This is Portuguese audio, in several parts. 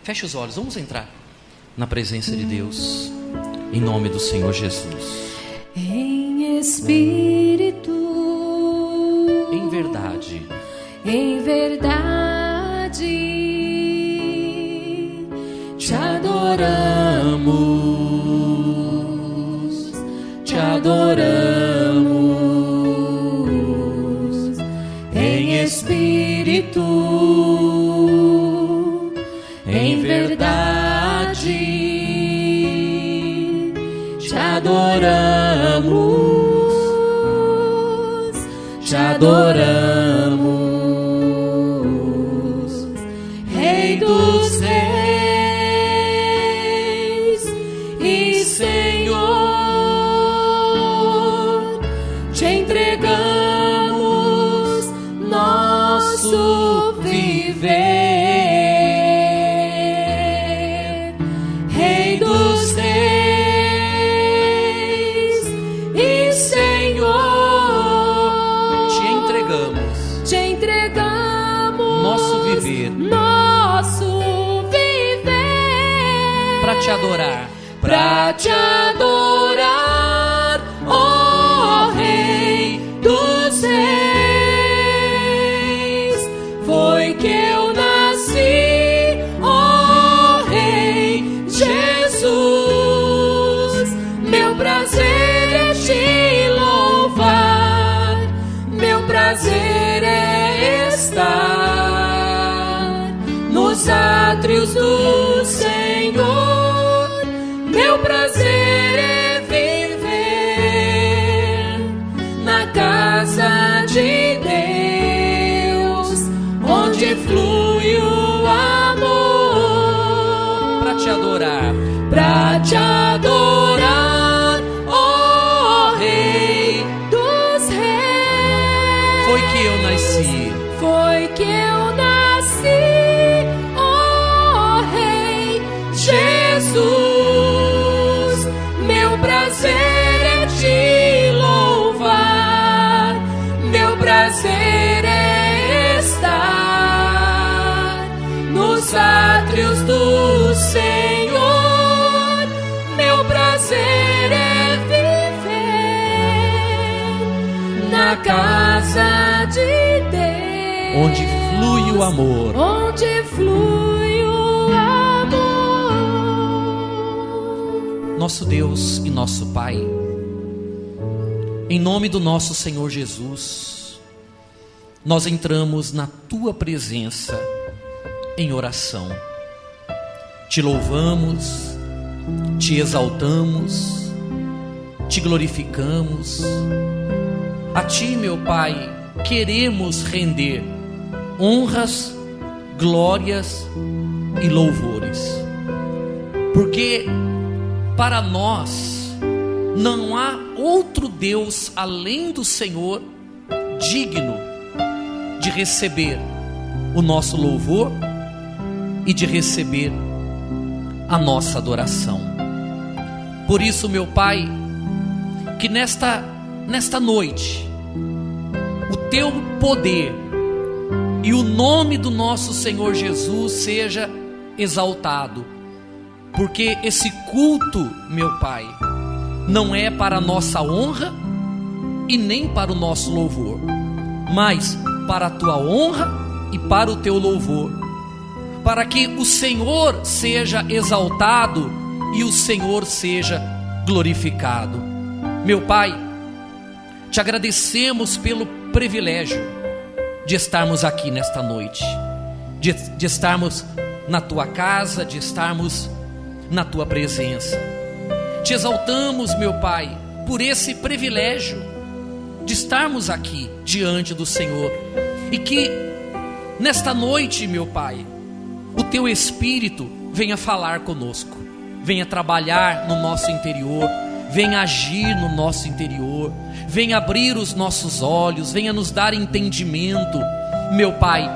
Feche os olhos, vamos entrar na presença de Deus, em nome do Senhor Jesus. Em espírito, em verdade, te adoramos, te adoramos. Em espírito, em verdade, te adoramos, te adoramos. Rei dos reis e Senhor, te entregamos nosso viver. Rei dos reis e Senhor, te entregamos nosso viver para te adorar, ó Rei dos reis. Foi que eu nasci, ó Rei Jesus. Meu prazer é te louvar, meu prazer é estar nos átrios do Senhor. Meu prazer é viver na casa de Deus, onde flui o amor. para te adorar, ó Rei dos reis. foi que eu nasci, ó Rei Jesus. Meu prazer é te louvar, meu prazer é estar nos átrios do Senhor. Meu prazer é viver na casa de Deus, onde flui o amor. onde flui o amor. Nosso Deus e nosso Pai, em nome do nosso Senhor Jesus, nós entramos na Tua presença em oração. Te louvamos, te exaltamos, te glorificamos. A Ti, meu Pai, queremos render honras, glórias e louvores, porque para nós não há outro Deus além do Senhor digno de receber o nosso louvor e de receber a nossa adoração. Por isso, meu Pai, que nesta noite o Teu poder e o nome do nosso Senhor Jesus seja exaltado, porque esse culto, meu Pai, não é para a nossa honra e nem para o nosso louvor, mas para a Tua honra e para o Teu louvor, para que o Senhor seja exaltado e o Senhor seja glorificado. Meu Pai, te agradecemos pelo privilégio de estarmos aqui nesta noite, de estarmos na Tua casa, de estarmos na Tua presença. Te exaltamos, meu Pai, por esse privilégio de estarmos aqui diante do Senhor, e que nesta noite, meu Pai, o Teu Espírito venha falar conosco, venha trabalhar no nosso interior, venha agir no nosso interior, venha abrir os nossos olhos, venha nos dar entendimento, meu Pai.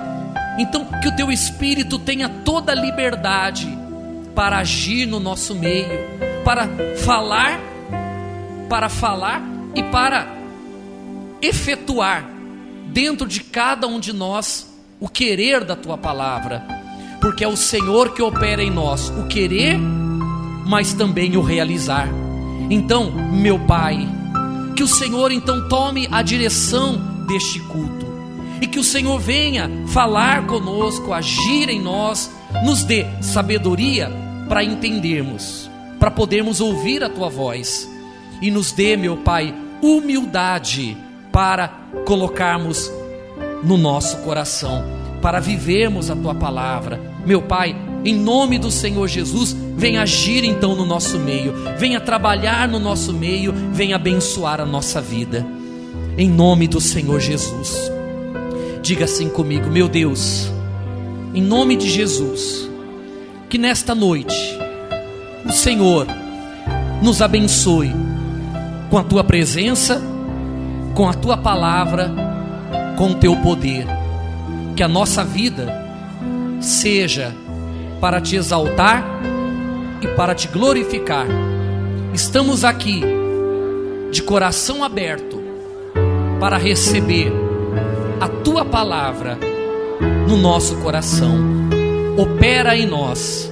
Então que o Teu Espírito tenha toda a liberdade para agir no nosso meio, para falar e para efetuar dentro de cada um de nós o querer da Tua palavra, porque é o Senhor que opera em nós o querer, mas também o realizar. Então, meu Pai, que o Senhor então tome a direção deste culto, e que o Senhor venha falar conosco, agir em nós, nos dê sabedoria para entendermos, para podermos ouvir a Tua voz, e nos dê, meu Pai, humildade para colocarmos no nosso coração, para vivermos a Tua palavra. Meu Pai, em nome do Senhor Jesus, venha agir então no nosso meio, venha trabalhar no nosso meio, venha abençoar a nossa vida, em nome do Senhor Jesus. Diga assim comigo: meu Deus, em nome de Jesus, que nesta noite o Senhor nos abençoe com a Tua presença, com a Tua palavra, com o Teu poder, que a nossa vida seja para Te exaltar e para Te glorificar. Estamos aqui de coração aberto para receber a Tua palavra no nosso coração. Opera em nós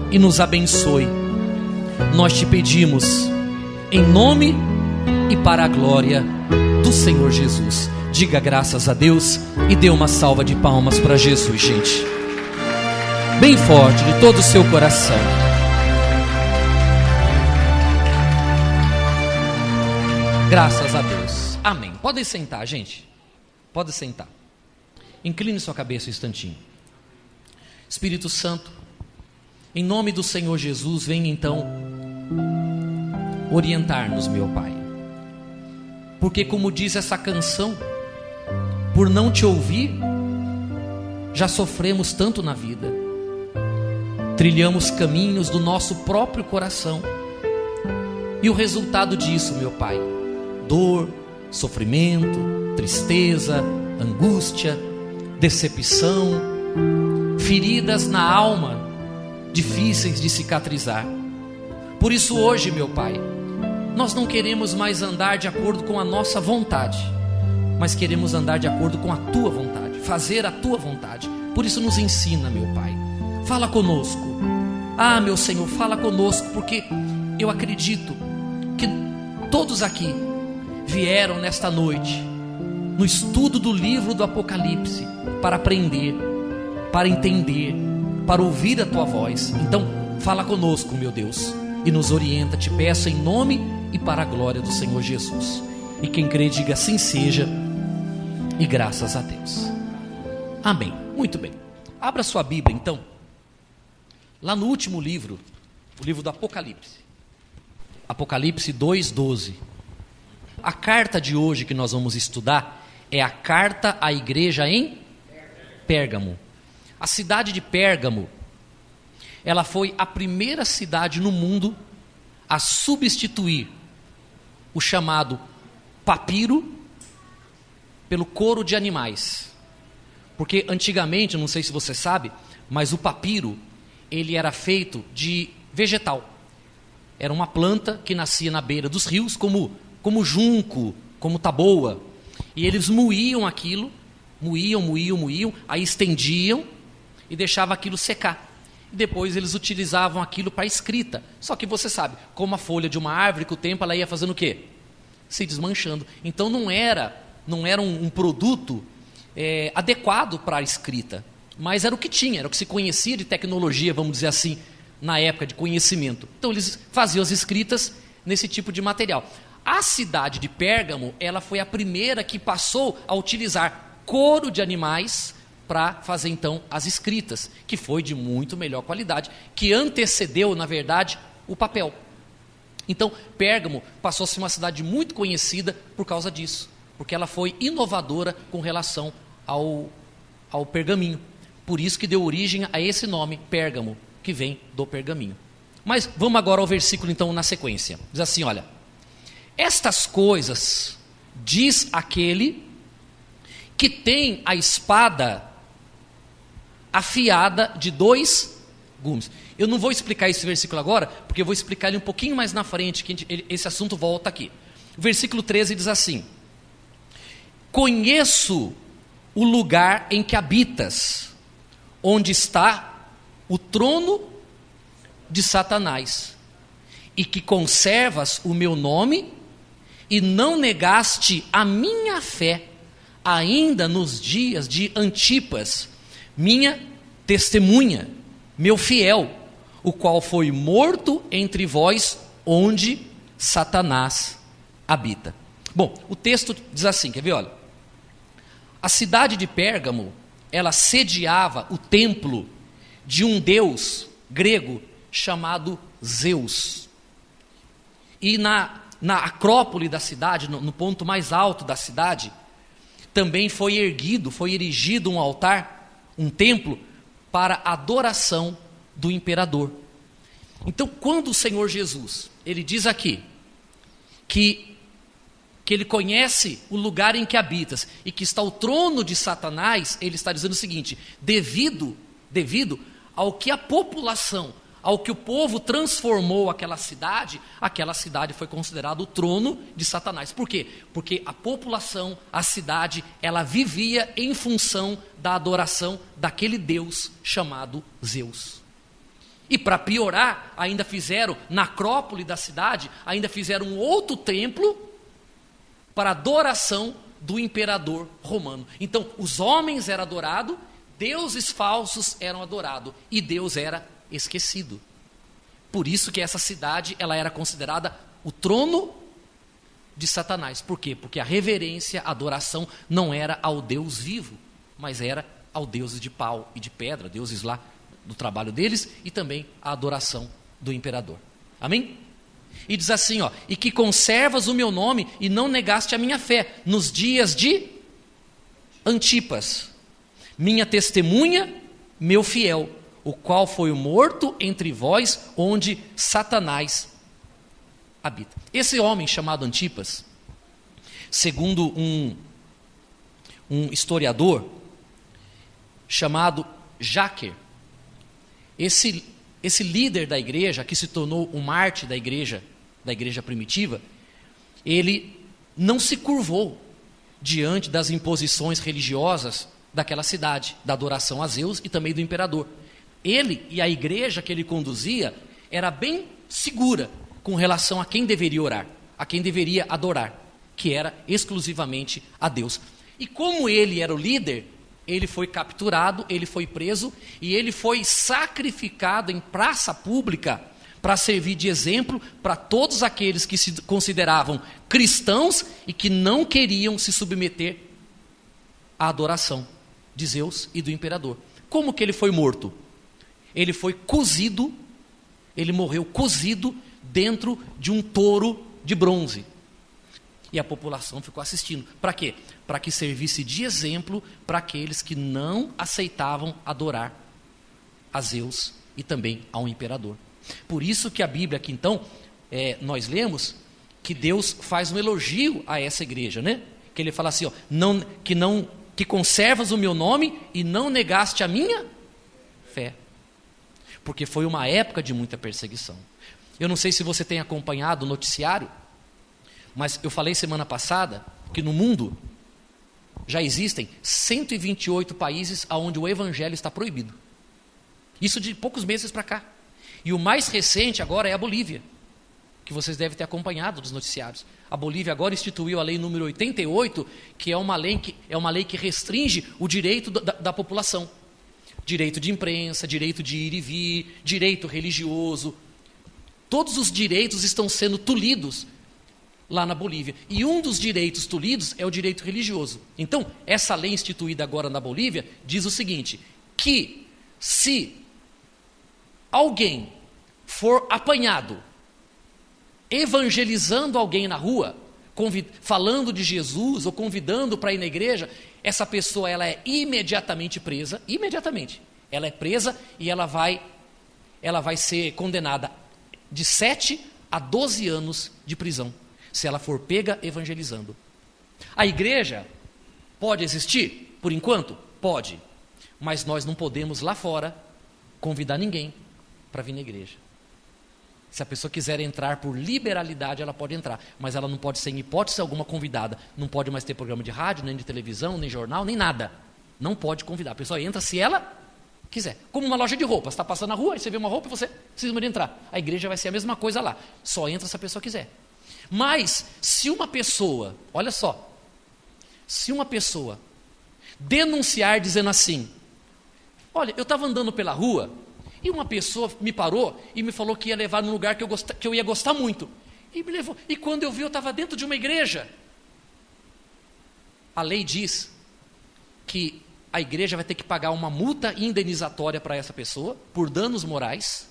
e nos abençoe. Nós Te pedimos em nome e para a glória do Senhor Jesus. Diga graças a Deus e dê uma salva de palmas para Jesus, gente. Bem forte, de todo o seu coração. Graças a Deus. Amém. Podem sentar, gente. Pode sentar. Incline sua cabeça um instantinho. Espírito Santo, em nome do Senhor Jesus, venha então orientar-nos, meu Pai. Porque como diz essa canção, por não Te ouvir, já sofremos tanto na vida. Trilhamos caminhos do nosso próprio coração. E o resultado disso, meu Pai, dor, sofrimento, tristeza, angústia, decepção, feridas na alma, difíceis de cicatrizar. Por isso hoje, meu Pai, nós não queremos mais andar de acordo com a nossa vontade, mas queremos andar de acordo com a Tua vontade, fazer a Tua vontade. Por isso nos ensina, meu Pai. Fala conosco. Ah, meu Senhor, fala conosco, porque eu acredito que todos aqui vieram nesta noite no estudo do livro do Apocalipse para aprender, para entender, para ouvir a Tua voz. Então fala conosco, meu Deus, e nos orienta. Te peço em nome e para a glória do Senhor Jesus. E quem crê diga assim seja, e graças a Deus. Amém. Muito bem. Abra sua Bíblia então, lá no último livro, o livro do Apocalipse, Apocalipse 2:12. A carta de hoje que nós vamos estudar é a carta à igreja em Pérgamo. A cidade de Pérgamo, ela foi a primeira cidade no mundo a substituir o chamado papiro pelo couro de animais. Porque antigamente, não sei se você sabe, mas o papiro, ele era feito de vegetal. Era uma planta que nascia na beira dos rios, como junco, como taboa. E eles moíam aquilo, moíam, aí estendiam e deixavam aquilo secar. E depois eles utilizavam aquilo para escrita. Só que você sabe, como a folha de uma árvore, com o tempo ela ia fazendo o quê? Se desmanchando. Então não era um produto adequado para a escrita, mas era o que tinha, era o que se conhecia de tecnologia, vamos dizer assim, na época de conhecimento. Então eles faziam as escritas nesse tipo de material. A cidade de Pérgamo, ela foi a primeira que passou a utilizar couro de animais para fazer então as escritas, que foi de muito melhor qualidade, que antecedeu, na verdade, o papel. Então, Pérgamo passou a ser uma cidade muito conhecida por causa disso, porque ela foi inovadora com relação ao pergaminho. Por isso que deu origem a esse nome, Pérgamo, que vem do pergaminho. Mas vamos agora ao versículo então na sequência. Diz assim, olha: estas coisas diz aquele que tem a espada afiada de 2 gumes. Eu não vou explicar esse versículo agora, porque eu vou explicar ele um pouquinho mais na frente, que esse assunto volta aqui. O versículo 13 diz assim: conheço o lugar em que habitas, onde está o trono de Satanás, e que conservas o meu nome, e não negaste a minha fé, ainda nos dias de Antipas, minha testemunha, meu fiel, o qual foi morto entre vós, onde Satanás habita. Bom, o texto diz assim, quer ver, olha. A cidade de Pérgamo, ela sediava o templo de um deus grego chamado Zeus. E na acrópole da cidade, no ponto mais alto da cidade, também foi erigido um altar, um templo, para adoração do imperador. Então, quando o Senhor Jesus, ele diz aqui, que ele conhece o lugar em que habitas, e que está o trono de Satanás, ele está dizendo o seguinte, devido ao que a população, ao que o povo transformou aquela cidade foi considerada o trono de Satanás. Por quê? Porque a população, a cidade, ela vivia em função da adoração daquele Deus chamado Zeus. E para piorar, ainda fizeram, na acrópole da cidade, ainda fizeram um outro templo para adoração do imperador romano. Então, os homens eram adorados, deuses falsos eram adorados, e Deus era esquecido. Por isso que essa cidade, ela era considerada o trono de Satanás. Por quê? Porque a reverência, a adoração não era ao Deus vivo, mas era ao deuses de pau e de pedra, deuses lá do trabalho deles, e também a adoração do imperador. Amém? E diz assim, ó, e que conservas o meu nome e não negaste a minha fé nos dias de Antipas, minha testemunha, meu fiel, o qual foi morto entre vós, onde Satanás habita. Esse homem chamado Antipas, segundo um historiador chamado Jáquer, esse líder da igreja, que se tornou um mártir da igreja primitiva, ele não se curvou diante das imposições religiosas daquela cidade, da adoração a Zeus e também do imperador. Ele e a igreja que ele conduzia era bem segura com relação a quem deveria orar, a quem deveria adorar, que era exclusivamente a Deus. E como ele era o líder, ele foi capturado, ele foi preso e ele foi sacrificado em praça pública para servir de exemplo para todos aqueles que se consideravam cristãos e que não queriam se submeter à adoração de Zeus e do imperador. Como que ele foi morto? Ele foi cozido, ele morreu cozido dentro de um touro de bronze. E a população ficou assistindo. Para quê? Para que servisse de exemplo para aqueles que não aceitavam adorar a Zeus e também ao imperador. Por isso que a Bíblia aqui então, nós lemos que Deus faz um elogio a essa igreja, né? Que ele fala assim, ó, que conservas o meu nome e não negaste a minha fé. Porque foi uma época de muita perseguição. Eu não sei se você tem acompanhado o noticiário, mas eu falei semana passada que no mundo já existem 128 países onde o evangelho está proibido. Isso de poucos meses para cá. E o mais recente agora é a Bolívia, que vocês devem ter acompanhado dos noticiários. A Bolívia agora instituiu a lei número 88, que é uma lei que restringe o direito da população. Direito de imprensa, direito de ir e vir, direito religioso. Todos os direitos estão sendo tolhidos lá na Bolívia. E um dos direitos tolhidos é o direito religioso. Então, essa lei instituída agora na Bolívia diz o seguinte, que se alguém for apanhado evangelizando alguém na rua, falando de Jesus ou convidando para ir na igreja, essa pessoa ela é imediatamente presa, ela é presa e ela vai ser condenada de 7 a 12 anos de prisão, se ela for pega evangelizando. A igreja pode existir? Por enquanto? Pode. Mas nós não podemos lá fora convidar ninguém para vir na igreja. Se a pessoa quiser entrar por liberalidade, ela pode entrar, mas ela não pode ser em hipótese alguma convidada. Não pode mais ter programa de rádio, nem de televisão, nem jornal, nem nada. Não pode convidar. A pessoa entra se ela quiser. Como uma loja de roupas, está passando na rua, aí você vê uma roupa e você precisa de entrar. A igreja vai ser a mesma coisa lá, só entra se a pessoa quiser. Mas, se uma pessoa, olha só, se uma pessoa denunciar dizendo assim, olha, eu estava andando pela rua e uma pessoa me parou e me falou que ia levar num lugar que eu ia gostar muito. E me levou. E quando eu vi, eu estava dentro de uma igreja. A lei diz que a igreja vai ter que pagar uma multa indenizatória para essa pessoa, por danos morais,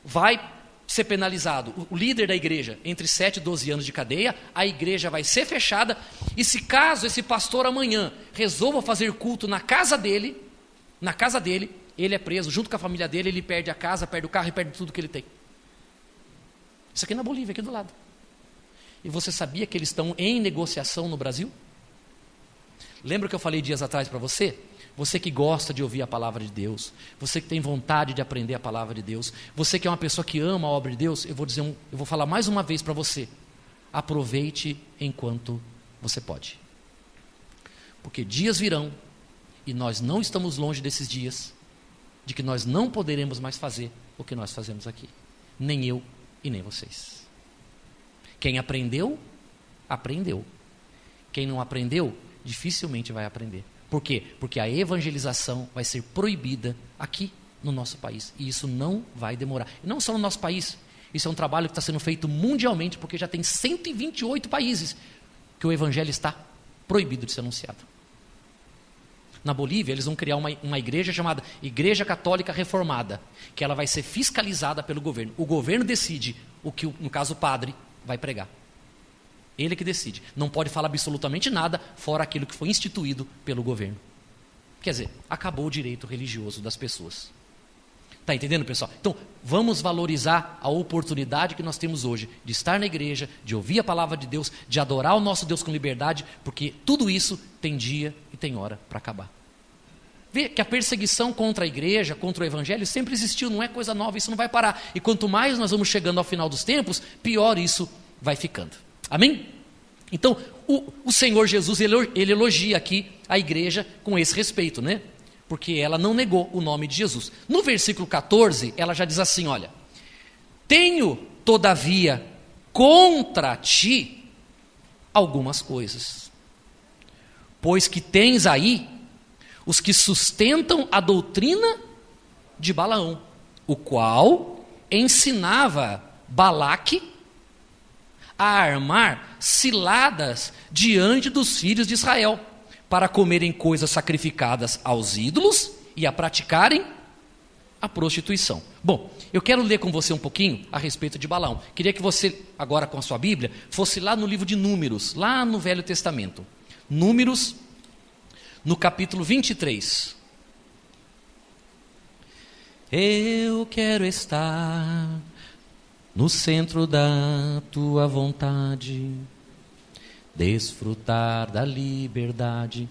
vai ser penalizado o líder da igreja entre 7 e 12 anos de cadeia, a igreja vai ser fechada, e se caso esse pastor amanhã resolva fazer culto na casa dele, ele é preso, junto com a família dele, ele perde a casa, perde o carro e perde tudo que ele tem. Isso aqui na Bolívia, aqui do lado. E você sabia que eles estão em negociação no Brasil? Lembra que eu falei dias atrás para você? Você que gosta de ouvir a palavra de Deus, você que tem vontade de aprender a palavra de Deus, você que é uma pessoa que ama a obra de Deus, eu vou falar mais uma vez para você: aproveite enquanto você pode. Porque dias virão, e nós não estamos longe desses dias, de que nós não poderemos mais fazer o que nós fazemos aqui. Nem eu e nem vocês. Quem aprendeu, aprendeu. Quem não aprendeu, dificilmente vai aprender. Por quê? Porque a evangelização vai ser proibida aqui no nosso país. E isso não vai demorar. E não só no nosso país. Isso é um trabalho que está sendo feito mundialmente, porque já tem 128 países que o evangelho está proibido de ser anunciado. Na Bolívia, eles vão criar uma igreja chamada Igreja Católica Reformada, que ela vai ser fiscalizada pelo governo. O governo decide o que, no caso, o padre vai pregar. Ele que decide. Não pode falar absolutamente nada fora aquilo que foi instituído pelo governo. Quer dizer, acabou o direito religioso das pessoas. Está entendendo, pessoal? Então, vamos valorizar a oportunidade que nós temos hoje de estar na igreja, de ouvir a palavra de Deus, de adorar o nosso Deus com liberdade, porque tudo isso tem dia e tem hora para acabar. Vê que a perseguição contra a igreja, contra o evangelho, sempre existiu, não é coisa nova, isso não vai parar. E quanto mais nós vamos chegando ao final dos tempos, pior isso vai ficando. Amém? Então, o Senhor Jesus, ele elogia aqui a igreja com esse respeito, né? Porque ela não negou o nome de Jesus. No versículo 14, ela já diz assim, olha: tenho, todavia, contra ti algumas coisas, pois que tens aí os que sustentam a doutrina de Balaão, o qual ensinava Balaque a armar ciladas diante dos filhos de Israel, para comerem coisas sacrificadas aos ídolos e a praticarem a prostituição. Bom, eu quero ler com você um pouquinho a respeito de Balaão. Queria que você, agora com a sua Bíblia, fosse lá no livro de Números, lá no Velho Testamento. Números, no capítulo 23. Eu quero estar no centro da tua vontade, desfrutar da liberdade.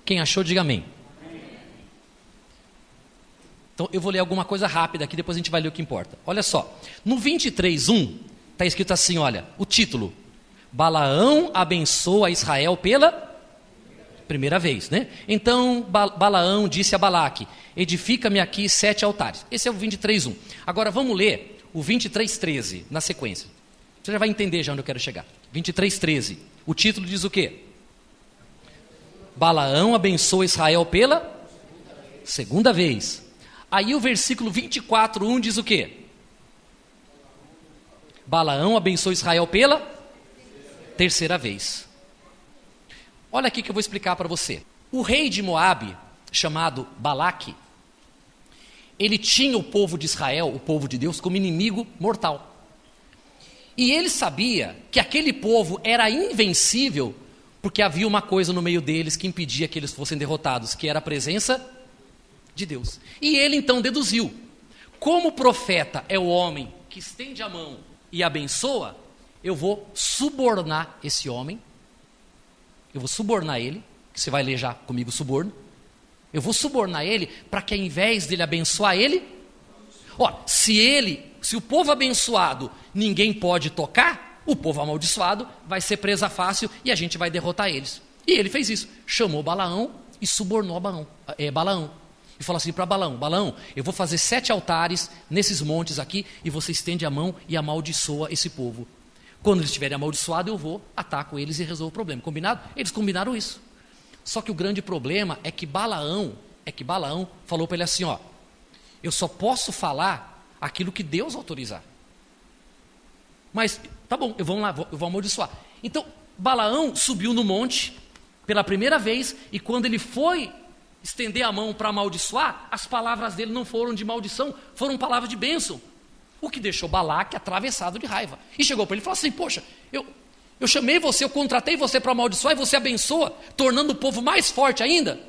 Quem achou, diga amém. Então eu vou ler alguma coisa rápida aqui, depois a gente vai ler o que importa. Olha só, no 23:1 está escrito assim, olha, o título: Balaão abençoa Israel pela primeira vez, né? Então Balaão disse a Balaque: edifica-me aqui 7 altares. Esse é o 23:1. Agora vamos ler o 23:13 na sequência. Você já vai entender já onde eu quero chegar. 23:13. O título diz o quê? Balaão abençoa Israel pela segunda vez. Aí o versículo 24:1 diz o quê? Balaão abençoa Israel pela terceira vez. Olha aqui que eu vou explicar para você. O rei de Moabe, chamado Balaque, ele tinha o povo de Israel, o povo de Deus, como inimigo mortal. E ele sabia que aquele povo era invencível, porque havia uma coisa no meio deles que impedia que eles fossem derrotados, que era a presença de Deus. E ele então deduziu: como o profeta é o homem que estende a mão e abençoa, eu vou subornar esse homem, eu vou subornar ele, que você vai ler já comigo suborno, eu vou subornar ele para que ao invés dele abençoar ele, se o povo abençoado ninguém pode tocar, o povo amaldiçoado vai ser presa fácil e a gente vai derrotar eles. E ele fez isso, chamou Balaão e subornou Balaão. e fala assim para Balaão: Balaão, eu vou fazer 7 altares nesses montes aqui, e você estende a mão e amaldiçoa esse povo. Quando eles estiverem amaldiçoados, eu vou, ataco eles e resolvo o problema. Combinado? Eles combinaram isso. Só que o grande problema é que Balaão falou para ele assim: ó, eu só posso falar aquilo que Deus autorizar. Mas, tá bom, eu vou amaldiçoar. Então, Balaão subiu no monte pela primeira vez, e quando ele foi estender a mão para amaldiçoar, as palavras dele não foram de maldição, foram palavras de bênção. O que deixou Balaque atravessado de raiva. E chegou para ele e falou assim: poxa, eu chamei você, eu contratei você para amaldiçoar, e você abençoa, tornando o povo mais forte ainda.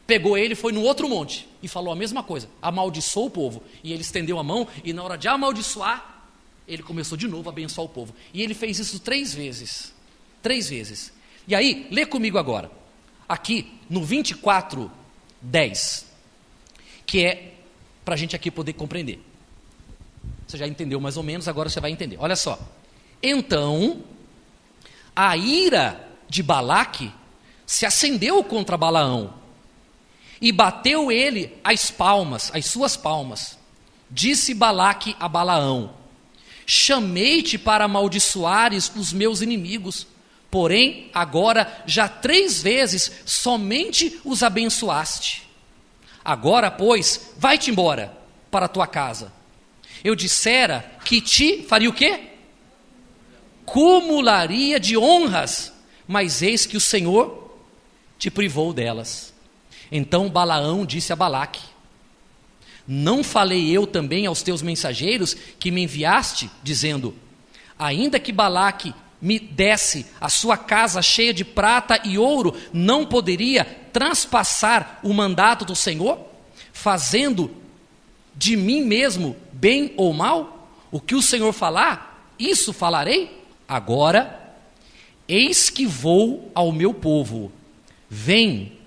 Pegou ele, foi no outro monte e falou a mesma coisa, amaldiçoou o povo. E ele estendeu a mão, e na hora de amaldiçoar, ele começou de novo a abençoar o povo. E ele fez isso 3 vezes. 3 vezes. E aí, lê comigo agora. Aqui, no 24:10. Que é para a gente aqui poder compreender. Você já entendeu mais ou menos, agora você vai entender. Olha só. Então, a ira de Balaque se acendeu contra Balaão. E bateu ele as suas palmas. Disse Balaque a Balaão: chamei-te para amaldiçoares os meus inimigos, porém agora já 3 vezes somente os abençoaste. Agora, pois, vai-te embora para a tua casa. Eu dissera que te faria o quê? Cumularia de honras, mas eis que o Senhor te privou delas. Então Balaão disse a Balaque: não falei eu também aos teus mensageiros que me enviaste, dizendo: ainda que Balaque me desse a sua casa cheia de prata e ouro, não poderia transpassar o mandato do Senhor, fazendo de mim mesmo bem ou mal? O que o Senhor falar, isso falarei? Agora, eis que vou ao meu povo, vem,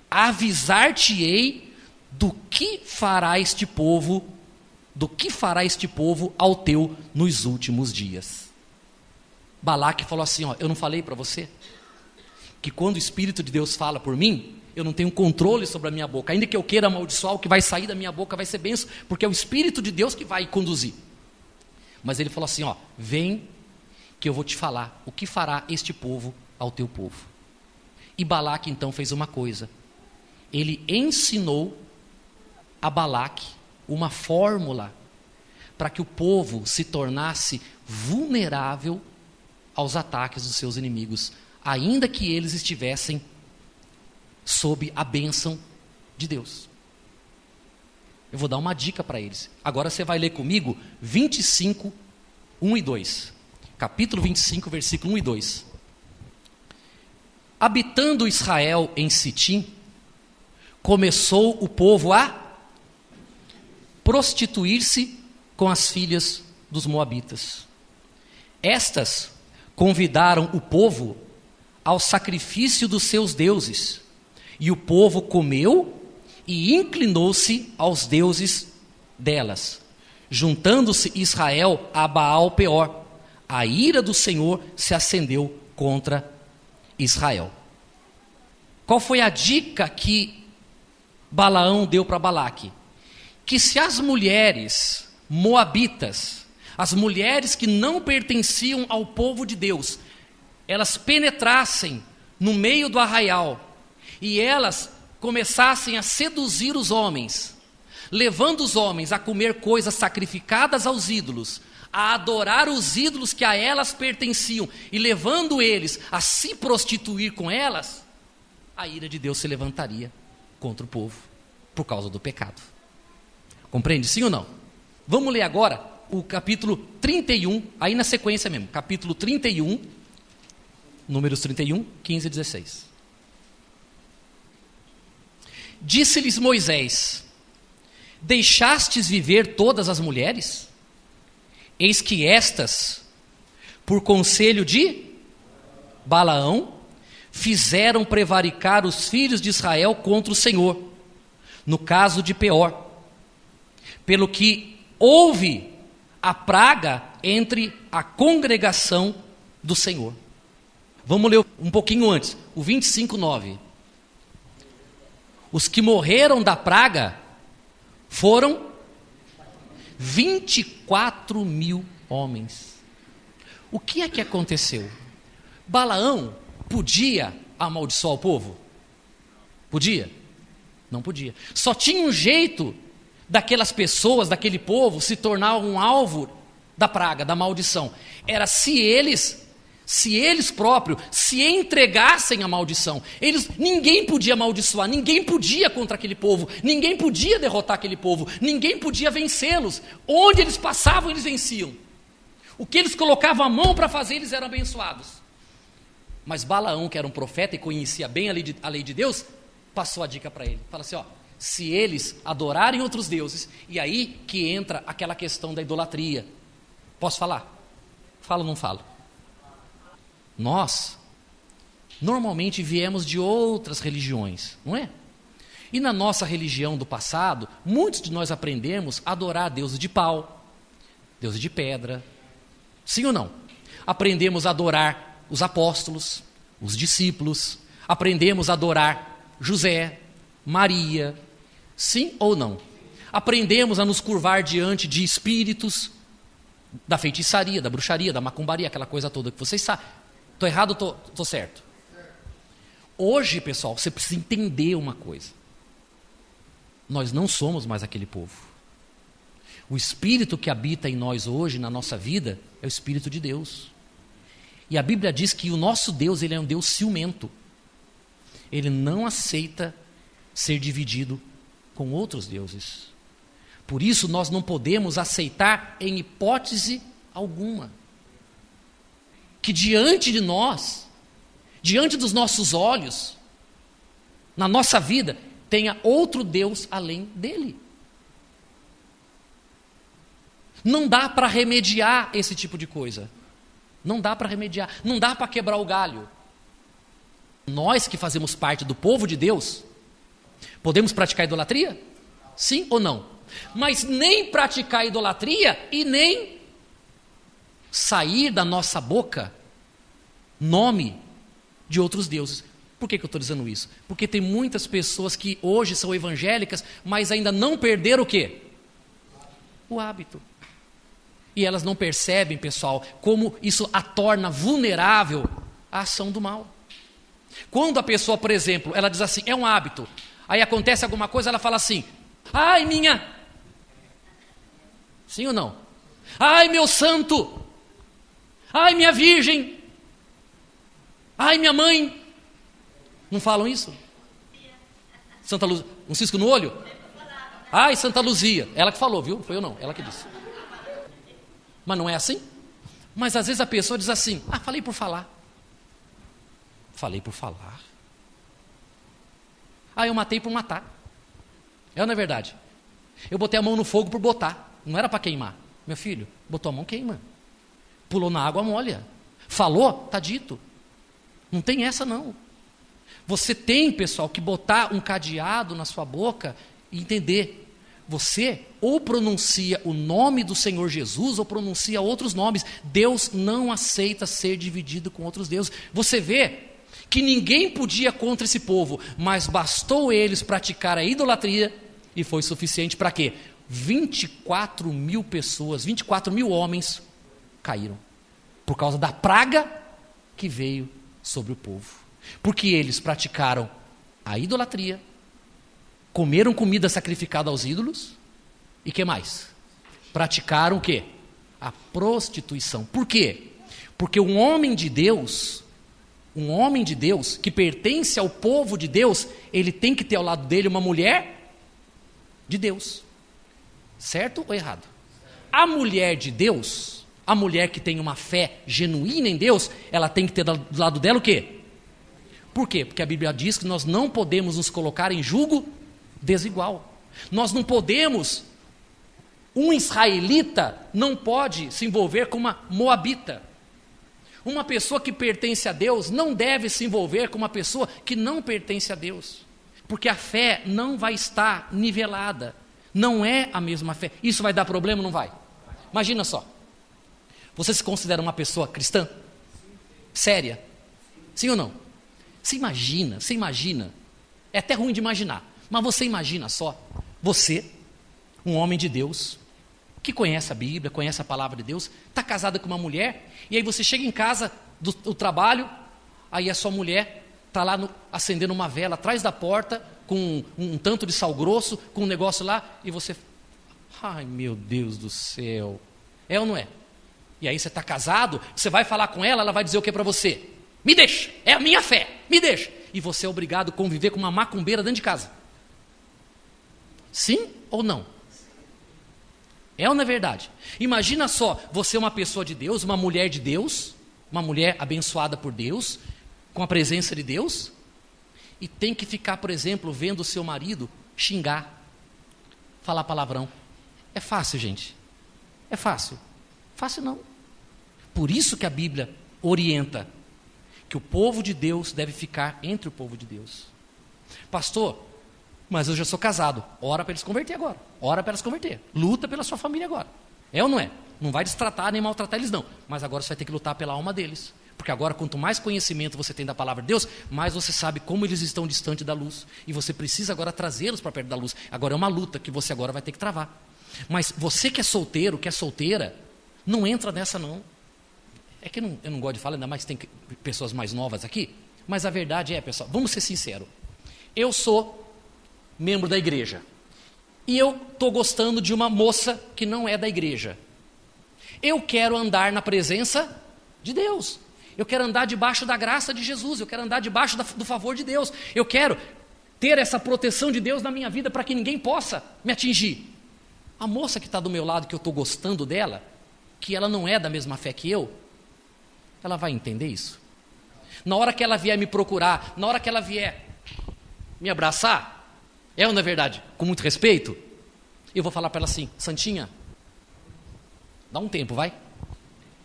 avisar-te-ei do que fará este povo ao teu nos últimos dias. Balaque falou assim: ó, eu não falei para você que quando o Espírito de Deus fala por mim, eu não tenho controle sobre a minha boca, ainda que eu queira amaldiçoar, o que vai sair da minha boca vai ser bênção, porque é o Espírito de Deus que vai conduzir. Mas ele falou assim: ó, vem que eu vou te falar o que fará este povo ao teu povo. E Balaque então fez uma coisa: ele ensinou a Balaque uma fórmula para que o povo se tornasse vulnerável aos ataques dos seus inimigos, ainda que eles estivessem sob a bênção de Deus. Eu vou dar uma dica para eles. Agora você vai ler comigo 25, 1 e 2. Capítulo 25, versículo 1 e 2. Habitando Israel em Sitim, começou o povo a prostituir-se com as filhas dos moabitas. Estas convidaram o povo ao sacrifício dos seus deuses, e o povo comeu e inclinou-se aos deuses delas. Juntando-se Israel a Baal-peor, a ira do Senhor se acendeu contra Israel. Qual foi a dica que Balaão deu para Balaque? Que se as mulheres moabitas, as mulheres que não pertenciam ao povo de Deus, elas penetrassem no meio do arraial e elas começassem a seduzir os homens, levando os homens a comer coisas sacrificadas aos ídolos, a adorar os ídolos que a elas pertenciam e levando eles a se prostituir com elas, a ira de Deus se levantaria contra o povo por causa do pecado. Compreende, sim ou não? Vamos ler agora o capítulo 31, aí na sequência mesmo, capítulo 31, números 31, 15 e 16. Disse-lhes Moisés: deixastes viver todas as mulheres? Eis que estas, por conselho de Balaão, fizeram prevaricar os filhos de Israel contra o Senhor, no caso de Peor, pelo que houve a praga entre a congregação do Senhor. Vamos ler um pouquinho antes, o 25:9. os que morreram da praga foram 24 mil homens. O que é que aconteceu? Balaão podia amaldiçoar o povo? Podia? Não podia. Só tinha um jeito daquelas pessoas, daquele povo, se tornar um alvo da praga, da maldição. Era se eles próprios se entregassem à maldição. Ninguém podia amaldiçoar, ninguém podia contra aquele povo, ninguém podia derrotar aquele povo, ninguém podia vencê-los. Onde eles passavam, eles venciam. O que eles colocavam a mão para fazer, eles eram abençoados. Mas Balaão, que era um profeta e conhecia bem a lei de Deus, passou a dica para ele. Fala assim, se eles adorarem outros deuses, e aí que entra aquela questão da idolatria. Posso falar? Falo ou não falo? Nós, normalmente viemos de outras religiões, não é? E na nossa religião do passado, muitos de nós aprendemos a adorar deuses de pau, deuses de pedra. Sim ou não? Aprendemos a adorar os apóstolos, os discípulos, aprendemos a adorar José, Maria, sim ou não? Aprendemos a nos curvar diante de espíritos da feitiçaria, da bruxaria, da macumbaria, aquela coisa toda que vocês sabem. Estou errado ou estou certo? Hoje, pessoal, você precisa entender uma coisa. Nós não somos mais aquele povo. O Espírito que habita em nós hoje, na nossa vida, é o Espírito de Deus. E a Bíblia diz que o nosso Deus, ele é um Deus ciumento. Ele não aceita ser dividido com outros deuses. Por isso, nós não podemos aceitar em hipótese alguma que diante de nós, diante dos nossos olhos, na nossa vida, tenha outro Deus além dele. Não dá para remediar esse tipo de coisa. Não dá para remediar, não dá para quebrar o galho. Nós que fazemos parte do povo de Deus, podemos praticar idolatria? Sim ou não? Mas nem praticar idolatria e nem sair da nossa boca nome de outros deuses. Por que eu estou dizendo isso? Porque tem muitas pessoas que hoje são evangélicas, mas ainda não perderam o quê? O hábito. E elas não percebem, pessoal, como isso a torna vulnerável à ação do mal. Quando a pessoa, por exemplo, ela diz assim, é um hábito, aí acontece alguma coisa, ela fala assim, ai minha, sim ou não? Ai meu santo, ai minha virgem, ai minha mãe, não falam isso? Santa Luzia, um cisco no olho? Ai Santa Luzia, ela que falou, viu? Foi eu não, ela que disse. Mas não é assim? Mas às vezes a pessoa diz assim, falei por falar. Falei por falar. Eu matei por matar. É ou não é verdade? Eu botei a mão no fogo por botar. Não era para queimar. Meu filho, botou a mão, queima. Pulou na água, molha. Falou, está dito. Não tem essa não. Você tem, pessoal, que botar um cadeado na sua boca e entender. Você ou pronuncia o nome do Senhor Jesus ou pronuncia outros nomes. Deus não aceita ser dividido com outros deuses. Você vê que ninguém podia contra esse povo, mas bastou eles praticar a idolatria e foi suficiente para quê? 24 mil pessoas, 24 mil homens caíram por causa da praga que veio sobre o povo. Porque eles praticaram a idolatria, comeram comida sacrificada aos ídolos e que mais? Praticaram o quê? A prostituição. Por quê? Porque um homem de Deus que pertence ao povo de Deus, ele tem que ter ao lado dele uma mulher de Deus. Certo ou errado? A mulher de Deus, a mulher que tem uma fé genuína em Deus, ela tem que ter do lado dela o quê? Por quê? Porque a Bíblia diz que nós não podemos nos colocar em julgo desigual. Nós não podemos, um israelita não pode se envolver com uma moabita. Uma pessoa que pertence a Deus não deve se envolver com uma pessoa que não pertence a Deus. Porque a fé não vai estar nivelada. Não é a mesma fé. Isso vai dar problema ou não vai? Imagina só. Você se considera uma pessoa cristã? Séria? Sim ou não? Você imagina. É até ruim de imaginar. Mas você imagina só, você, um homem de Deus, que conhece a Bíblia, conhece a palavra de Deus, está casada com uma mulher, e aí você chega em casa do trabalho, aí a sua mulher está lá acendendo uma vela atrás da porta, com um tanto de sal grosso, com um negócio lá, e você, ai meu Deus do céu, é ou não é? E aí você está casado, você vai falar com ela, ela vai dizer o que para você? Me deixa, é a minha fé, me deixa. E você é obrigado a conviver com uma macumbeira dentro de casa. Sim ou não? É ou não é verdade? Imagina só, você é uma pessoa de Deus, uma mulher de Deus, uma mulher abençoada por Deus, com a presença de Deus, e tem que ficar, por exemplo, vendo o seu marido xingar, falar palavrão. É fácil, gente. É fácil. Fácil não. Por isso que a Bíblia orienta que o povo de Deus deve ficar entre o povo de Deus. Pastor, mas eu já sou casado. Ora para eles converter agora. Ora para elas converter. Luta pela sua família agora. É ou não é? Não vai destratar nem maltratar eles não. Mas agora você vai ter que lutar pela alma deles. Porque agora, quanto mais conhecimento você tem da palavra de Deus, mais você sabe como eles estão distantes da luz. E você precisa agora trazê-los para perto da luz. Agora é uma luta que você agora vai ter que travar. Mas você que é solteiro, que é solteira, não entra nessa não. É que eu não gosto de falar, ainda mais tem pessoas mais novas aqui. Mas a verdade é, pessoal, vamos ser sinceros. Eu sou membro da igreja. E eu estou gostando de uma moça que não é da igreja. Eu quero andar na presença de Deus. Eu quero andar debaixo da graça de Jesus. Eu quero andar debaixo do favor de Deus. Eu quero ter essa proteção de Deus na minha vida para que ninguém possa me atingir. A moça que está do meu lado, que eu estou gostando dela, que ela não é da mesma fé que eu, ela vai entender isso? Na hora que ela vier me procurar, na hora que ela vier me abraçar, é ou não é verdade? Com muito respeito, eu vou falar para ela assim, Santinha, dá um tempo, vai?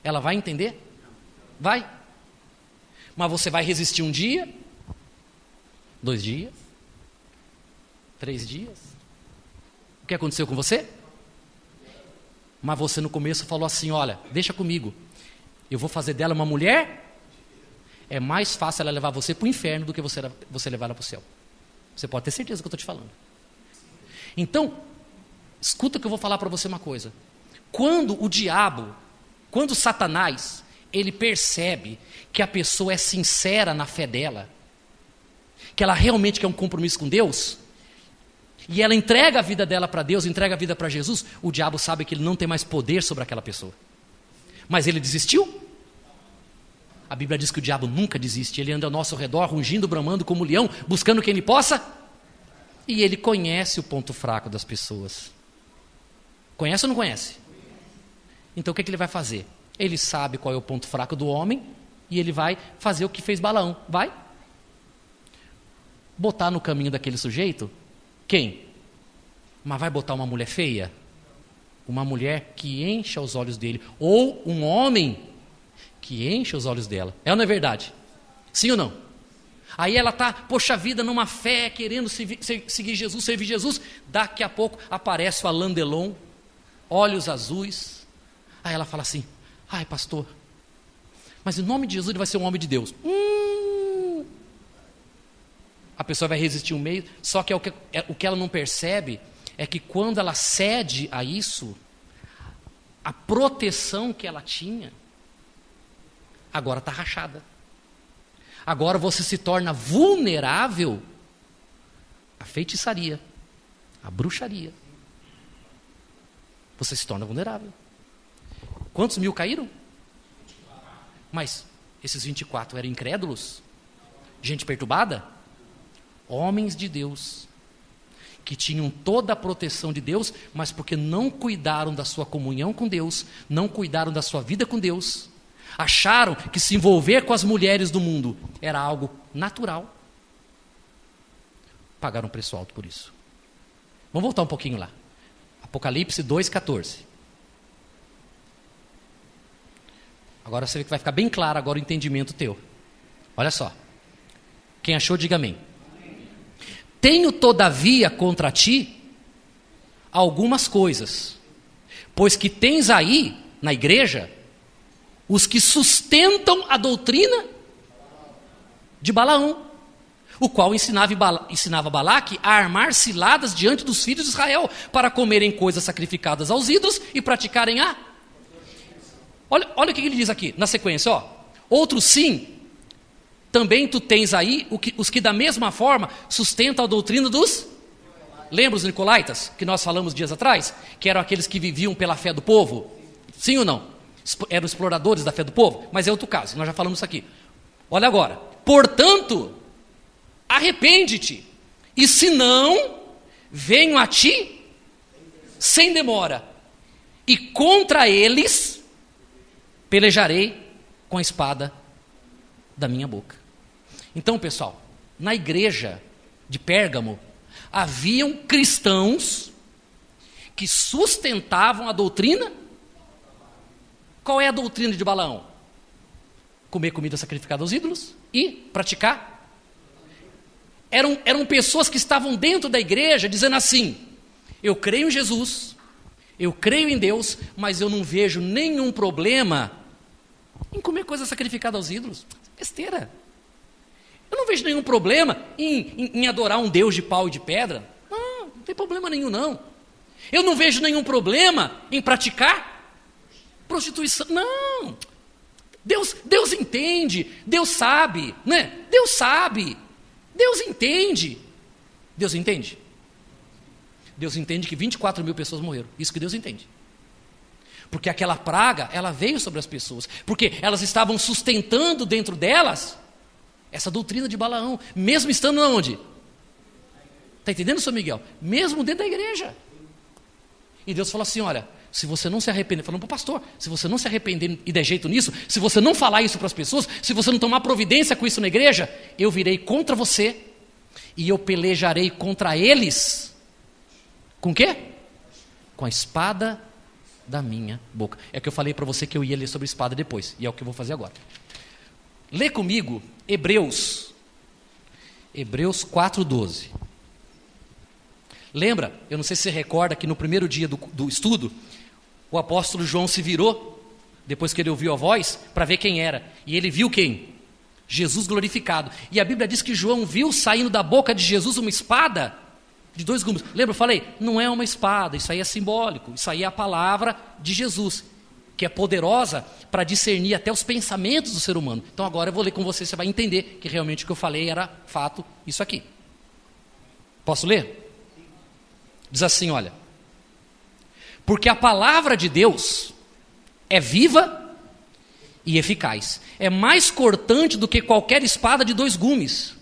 Ela vai entender? Vai. Mas você vai resistir um dia, 2 dias, 3 dias. O que aconteceu com você? Mas você no começo falou assim, olha, deixa comigo. Eu vou fazer dela uma mulher. É mais fácil ela levar você para o inferno do que você levar ela para o céu. Você pode ter certeza do que eu estou te falando. Então, escuta que eu vou falar para você uma coisa. Quando o diabo, quando Satanás, ele percebe que a pessoa é sincera na fé dela, que ela realmente quer um compromisso com Deus, e ela entrega a vida dela para Deus, entrega a vida para Jesus, o diabo sabe que ele não tem mais poder sobre aquela pessoa. Mas ele desistiu? A Bíblia diz que o diabo nunca desiste. Ele anda ao nosso redor, rugindo, bramando como um leão, buscando quem ele possa. E ele conhece o ponto fraco das pessoas. Conhece ou não conhece? Então o que ele vai fazer? Ele sabe qual é o ponto fraco do homem e ele vai fazer o que fez Balaão. Vai botar no caminho daquele sujeito quem? Mas vai botar uma mulher feia? Uma mulher que encha os olhos dele. Ou um homem que enche os olhos dela. É ou não é verdade? Sim ou não? Aí ela está, poxa vida, numa fé, querendo seguir Jesus, servir Jesus. Daqui a pouco aparece o Alain Delon, olhos azuis. Aí ela fala assim, ai pastor, mas em nome de Jesus ele vai ser um homem de Deus. A pessoa vai resistir um meio, só que o que ela não percebe é que quando ela cede a isso, a proteção que ela tinha, agora está rachada. Agora você se torna vulnerável à feitiçaria, à bruxaria. Você se torna vulnerável. Quantos mil caíram? Mas esses 24 eram incrédulos? Gente perturbada? Homens de Deus, que tinham toda a proteção de Deus, mas porque não cuidaram da sua comunhão com Deus, não cuidaram da sua vida com Deus, acharam que se envolver com as mulheres do mundo era algo natural, pagaram um preço alto por isso. Vamos voltar um pouquinho lá. Apocalipse 2,14. Agora você vê que vai ficar bem claro agora o entendimento teu. Olha só. Quem achou, diga amém. Tenho todavia contra ti algumas coisas, pois que tens aí na igreja os que sustentam a doutrina de Balaão. o qual ensinava Balaque a armar ciladas diante dos filhos de Israel, para comerem coisas sacrificadas aos ídolos e praticarem a... Olha o que ele diz aqui, na sequência, ó. Outro sim, também tu tens aí os que da mesma forma sustentam a doutrina dos... Lembra os nicolaítas, que nós falamos dias atrás? Que eram aqueles que viviam pela fé do povo? Sim ou não? Eram exploradores da fé do povo? Mas é outro caso, nós já falamos isso aqui. Olha agora. Portanto, arrepende-te, e se não, venho a ti sem demora, e contra eles pelejarei com a espada da minha boca. Então, pessoal, na igreja de Pérgamo, haviam cristãos que sustentavam a doutrina. Qual é a doutrina de Balaão? Comer comida sacrificada aos ídolos e praticar. Eram pessoas que estavam dentro da igreja dizendo assim: eu creio em Jesus, eu creio em Deus, mas eu não vejo nenhum problema em comer coisa sacrificada aos ídolos. Besteira. Eu não vejo nenhum problema em adorar um Deus de pau e de pedra. Não tem problema nenhum, não. Eu não vejo nenhum problema em praticar prostituição. Não. Deus entende, Deus sabe, né? Deus sabe, Deus entende. Deus entende? Deus entende que 24 mil pessoas morreram. Isso que Deus entende. Porque aquela praga, ela veio sobre as pessoas. Porque elas estavam sustentando dentro delas essa doutrina de Balaão, mesmo estando onde? Está entendendo, São Miguel? Mesmo dentro da igreja. E Deus falou assim: olha, se você não se arrepender, falando para o pastor, se você não se arrepender e der jeito nisso, se você não falar isso para as pessoas, se você não tomar providência com isso na igreja, eu virei contra você e eu pelejarei contra eles. Com o quê? Com a espada da minha boca. É que eu falei para você que eu ia ler sobre espada depois, e é o que eu vou fazer agora. Lê comigo Hebreus 4:12. Lembra, eu não sei se você recorda que no primeiro dia do estudo, o apóstolo João se virou, depois que ele ouviu a voz, para ver quem era. E ele viu quem? Jesus glorificado. E a Bíblia diz que João viu saindo da boca de Jesus uma espada de 2 gumes. Lembra, eu falei? Não é uma espada, isso aí é simbólico. Isso aí é a palavra de Jesus, que é poderosa para discernir até os pensamentos do ser humano. Então agora eu vou ler com você, você vai entender que realmente o que eu falei era fato, isso aqui. Posso ler? Diz assim, olha: porque a palavra de Deus é viva e eficaz, é mais cortante do que qualquer espada de 2 gumes.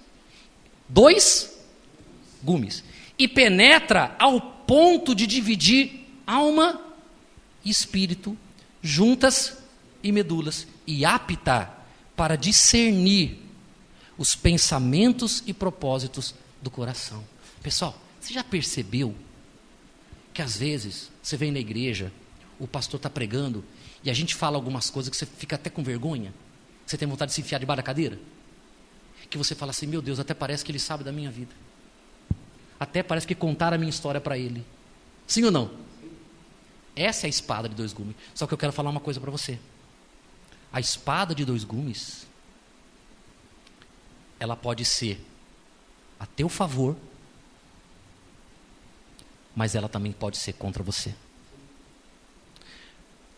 2 gumes. E penetra ao ponto de dividir alma e espírito, juntas e medulas, e apta para discernir os pensamentos e propósitos do coração. Pessoal, você já percebeu que às vezes você vem na igreja, o pastor está pregando e a gente fala algumas coisas que você fica até com vergonha, você tem vontade de se enfiar debaixo da cadeira, que você fala assim: meu Deus, até parece que ele sabe da minha vida, até parece que contaram a minha história para ele. Sim ou não? Essa é a espada de 2 gumes. Só que eu quero falar uma coisa para você. A espada de 2 gumes, ela pode ser a teu favor, mas ela também pode ser contra você.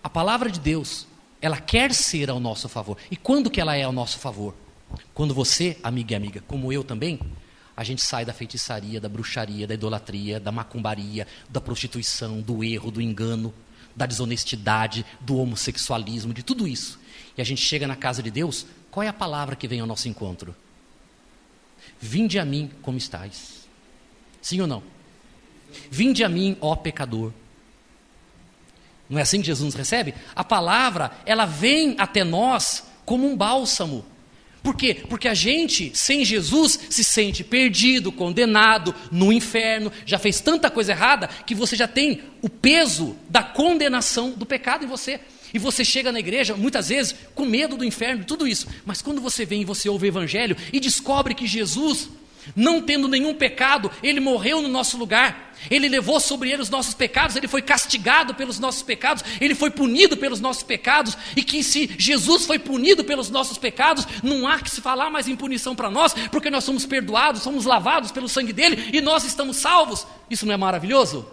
A palavra de Deus, ela quer ser ao nosso favor. E quando que ela é ao nosso favor? Quando você, amiga e amiga, como eu também, a gente sai da feitiçaria, da bruxaria, da idolatria, da macumbaria, da prostituição, do erro, do engano, da desonestidade, do homossexualismo, de tudo isso. E a gente chega na casa de Deus, qual é a palavra que vem ao nosso encontro? Vinde a mim como estais. Sim ou não? Vinde a mim, ó pecador. Não é assim que Jesus nos recebe? A palavra, ela vem até nós como um bálsamo. Por quê? Porque a gente, sem Jesus, se sente perdido, condenado, no inferno, já fez tanta coisa errada, que você já tem o peso da condenação do pecado em você. E você chega na igreja, muitas vezes, com medo do inferno, tudo isso. Mas quando você vem e você ouve o evangelho e descobre que Jesus Não tendo nenhum pecado, ele morreu no nosso lugar. Ele levou sobre ele os nossos pecados, ele foi castigado pelos nossos pecados, ele foi punido pelos nossos pecados, e que se Jesus foi punido pelos nossos pecados, não há que se falar mais em punição para nós, porque nós somos perdoados, somos lavados pelo sangue dele, e nós estamos salvos. Isso não é maravilhoso?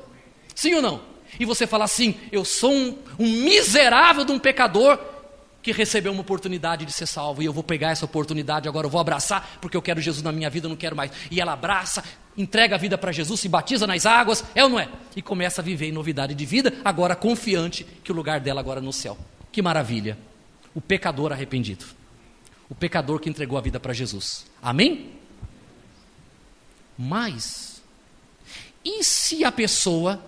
Sim ou não? E você fala assim: eu sou um miserável de um pecador que recebeu uma oportunidade de ser salvo, e eu vou pegar essa oportunidade agora, eu vou abraçar, porque eu quero Jesus na minha vida, eu não quero mais. E ela abraça, entrega a vida para Jesus, se batiza nas águas, é ou não é? E começa a viver em novidade de vida, agora confiante que o lugar dela agora é no céu. Que maravilha! O pecador arrependido, o pecador que entregou a vida para Jesus. Amém? Mas, e se a pessoa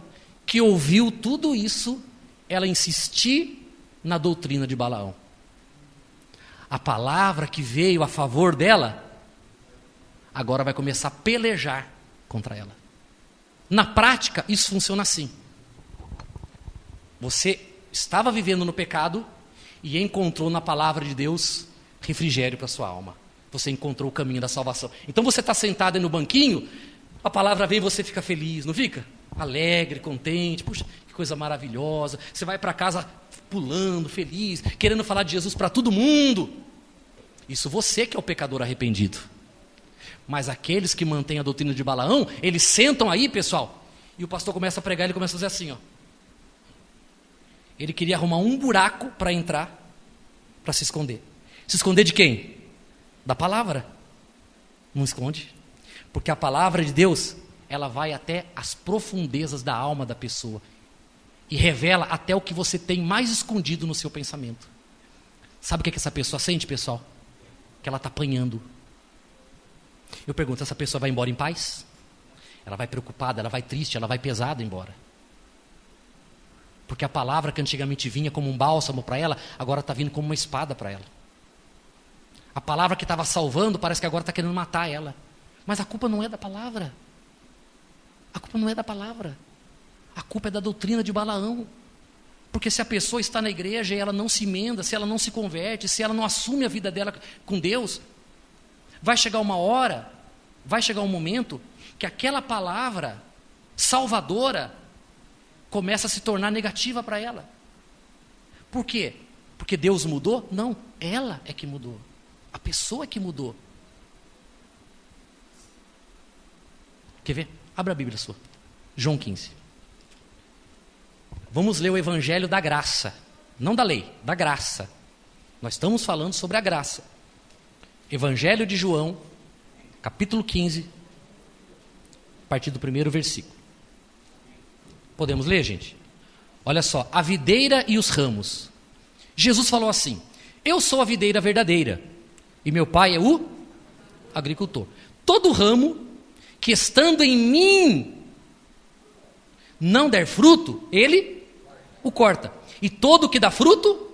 que ouviu tudo isso, ela insistir na doutrina de Balaão? A palavra que veio a favor dela, agora vai começar a pelejar contra ela. Na prática, isso funciona assim. Você estava vivendo no pecado e encontrou na palavra de Deus refrigério para sua alma. Você encontrou o caminho da salvação. Então você está sentado aí no banquinho, a palavra vem e você fica feliz, não fica? Alegre, contente, puxa, que coisa maravilhosa. Você vai para casa pulando, feliz, querendo falar de Jesus para todo mundo. Isso você que é o pecador arrependido. Mas aqueles que mantêm a doutrina de Balaão, eles sentam aí, pessoal, e o pastor começa a pregar, ele começa a fazer assim, ó. Ele queria arrumar um buraco para entrar, para se esconder. Se esconder de quem? Da palavra. Não esconde. Porque a palavra de Deus, ela vai até as profundezas da alma da pessoa e revela até o que você tem mais escondido no seu pensamento. Sabe o que essa pessoa sente, pessoal? Que ela está apanhando. Eu pergunto, essa pessoa vai embora em paz? Ela vai preocupada, ela vai triste, ela vai pesada embora. Porque a palavra que antigamente vinha como um bálsamo para ela, agora está vindo como uma espada para ela. A palavra que estava salvando, parece que agora está querendo matar ela. Mas a culpa não é da palavra. A culpa não é da palavra. A culpa é da doutrina de Balaão. Porque se a pessoa está na igreja e ela não se emenda, se ela não se converte, se ela não assume a vida dela com Deus, vai chegar uma hora, vai chegar um momento que aquela palavra salvadora começa a se tornar negativa para ela. Por quê? Porque Deus mudou? Não, ela é que mudou. A pessoa é que mudou. Quer ver? Abra a Bíblia sua. João 15. Vamos ler o Evangelho da graça. Não da lei, da graça. Nós estamos falando sobre a graça. Evangelho de João, capítulo 15, a partir do 1º versículo. Podemos ler, gente? Olha só, a videira e os ramos. Jesus falou assim: eu sou a videira verdadeira, e meu pai é o agricultor. Todo ramo que estando em mim não der fruto, ele o corta. E todo que dá fruto,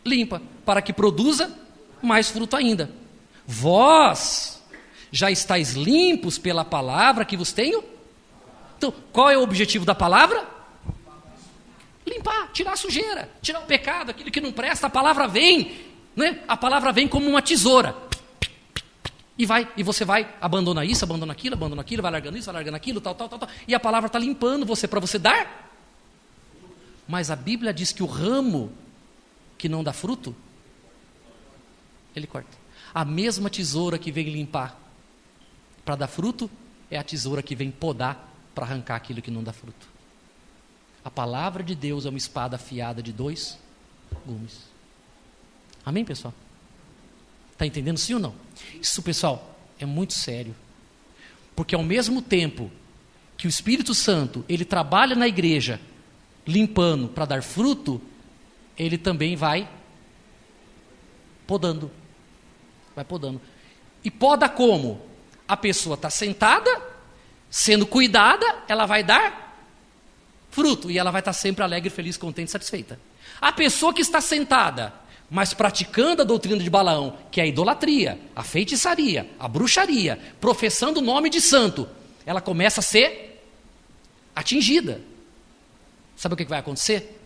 limpa, para que produza mais fruto ainda. Vós já estáis limpos pela palavra que vos tenho. Então, qual é o objetivo da palavra? Limpar, tirar a sujeira, tirar o pecado, aquilo que não presta. A palavra vem, né? A palavra vem como uma tesoura. E você vai, abandona isso, abandona aquilo, vai largando isso, vai largando aquilo, tal. E a palavra está limpando você, para você dar. Mas a Bíblia diz que o ramo que não dá fruto, ele corta. A mesma tesoura que vem limpar para dar fruto, é a tesoura que vem podar para arrancar aquilo que não dá fruto. A palavra de Deus é uma espada afiada de 2 gumes. Amém, pessoal? Está entendendo sim ou não? Isso, pessoal, é muito sério. Porque ao mesmo tempo que o Espírito Santo, ele trabalha na igreja, limpando para dar fruto, ele também vai podando. Vai podando. E poda como? A pessoa está sentada, sendo cuidada, ela vai dar fruto. E ela vai estar sempre alegre, feliz, contente, satisfeita. A pessoa que está sentada, mas praticando a doutrina de Balaão, que é a idolatria, a feitiçaria, a bruxaria, professando o nome de santo, ela começa a ser atingida. Sabe o que vai acontecer?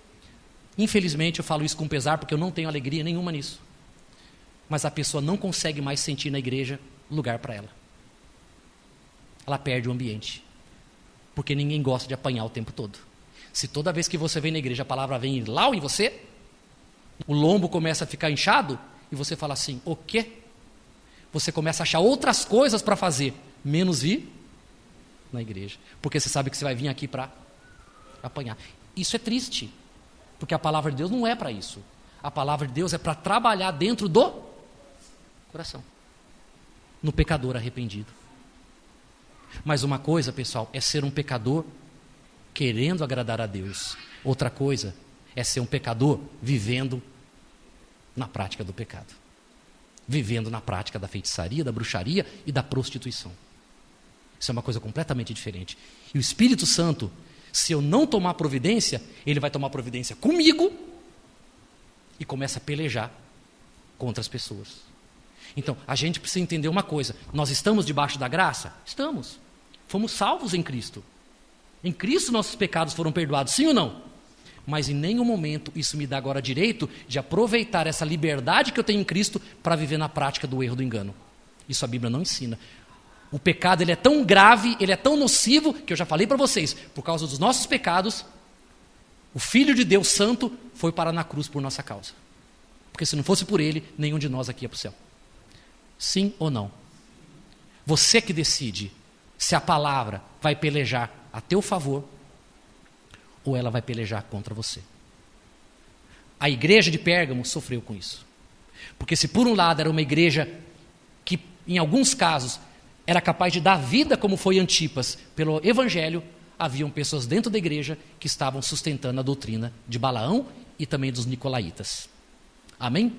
Infelizmente eu falo isso com pesar, porque eu não tenho alegria nenhuma nisso. Mas a pessoa não consegue mais sentir na igreja lugar para ela. ela perde o ambiente. Porque ninguém gosta de apanhar o tempo todo. Se toda vez que você vem na igreja a palavra vem lá em você, o lombo começa a ficar inchado e você fala assim, o quê? Você começa a achar outras coisas para fazer, menos vir na igreja. Porque você sabe que você vai vir aqui para apanhar. Isso é triste, porque a palavra de Deus não é para isso. A palavra de Deus é para trabalhar dentro do coração, no pecador arrependido. Mas uma coisa, pessoal, é ser um pecador querendo agradar a Deus. Outra coisa é ser um pecador vivendo na prática do pecado. Vivendo na prática da feitiçaria, da bruxaria e da prostituição. Isso é uma coisa completamente diferente. E o Espírito Santo, se eu não tomar providência, ele vai tomar providência comigo e começa a pelejar contra as pessoas. Então, a gente precisa entender uma coisa. Nós estamos debaixo da graça? Estamos. Fomos salvos em Cristo. Em Cristo nossos pecados foram perdoados, sim ou não? Mas em nenhum momento isso me dá agora direito de aproveitar essa liberdade que eu tenho em Cristo para viver na prática do erro, do engano. Isso a Bíblia não ensina. O pecado ele é tão grave, ele é tão nocivo, que eu já falei para vocês, por causa dos nossos pecados, o Filho de Deus Santo foi parar na cruz por nossa causa. Porque se não fosse por ele, nenhum de nós aqui ia para o céu. Sim ou não? Você que decide se a palavra vai pelejar a teu favor ou ela vai pelejar contra você. A igreja de Pérgamo sofreu com isso. Porque se por um lado era uma igreja que, em alguns casos, era capaz de dar vida como foi Antipas pelo evangelho, haviam pessoas dentro da igreja que estavam sustentando a doutrina de Balaão e também dos nicolaítas. Amém?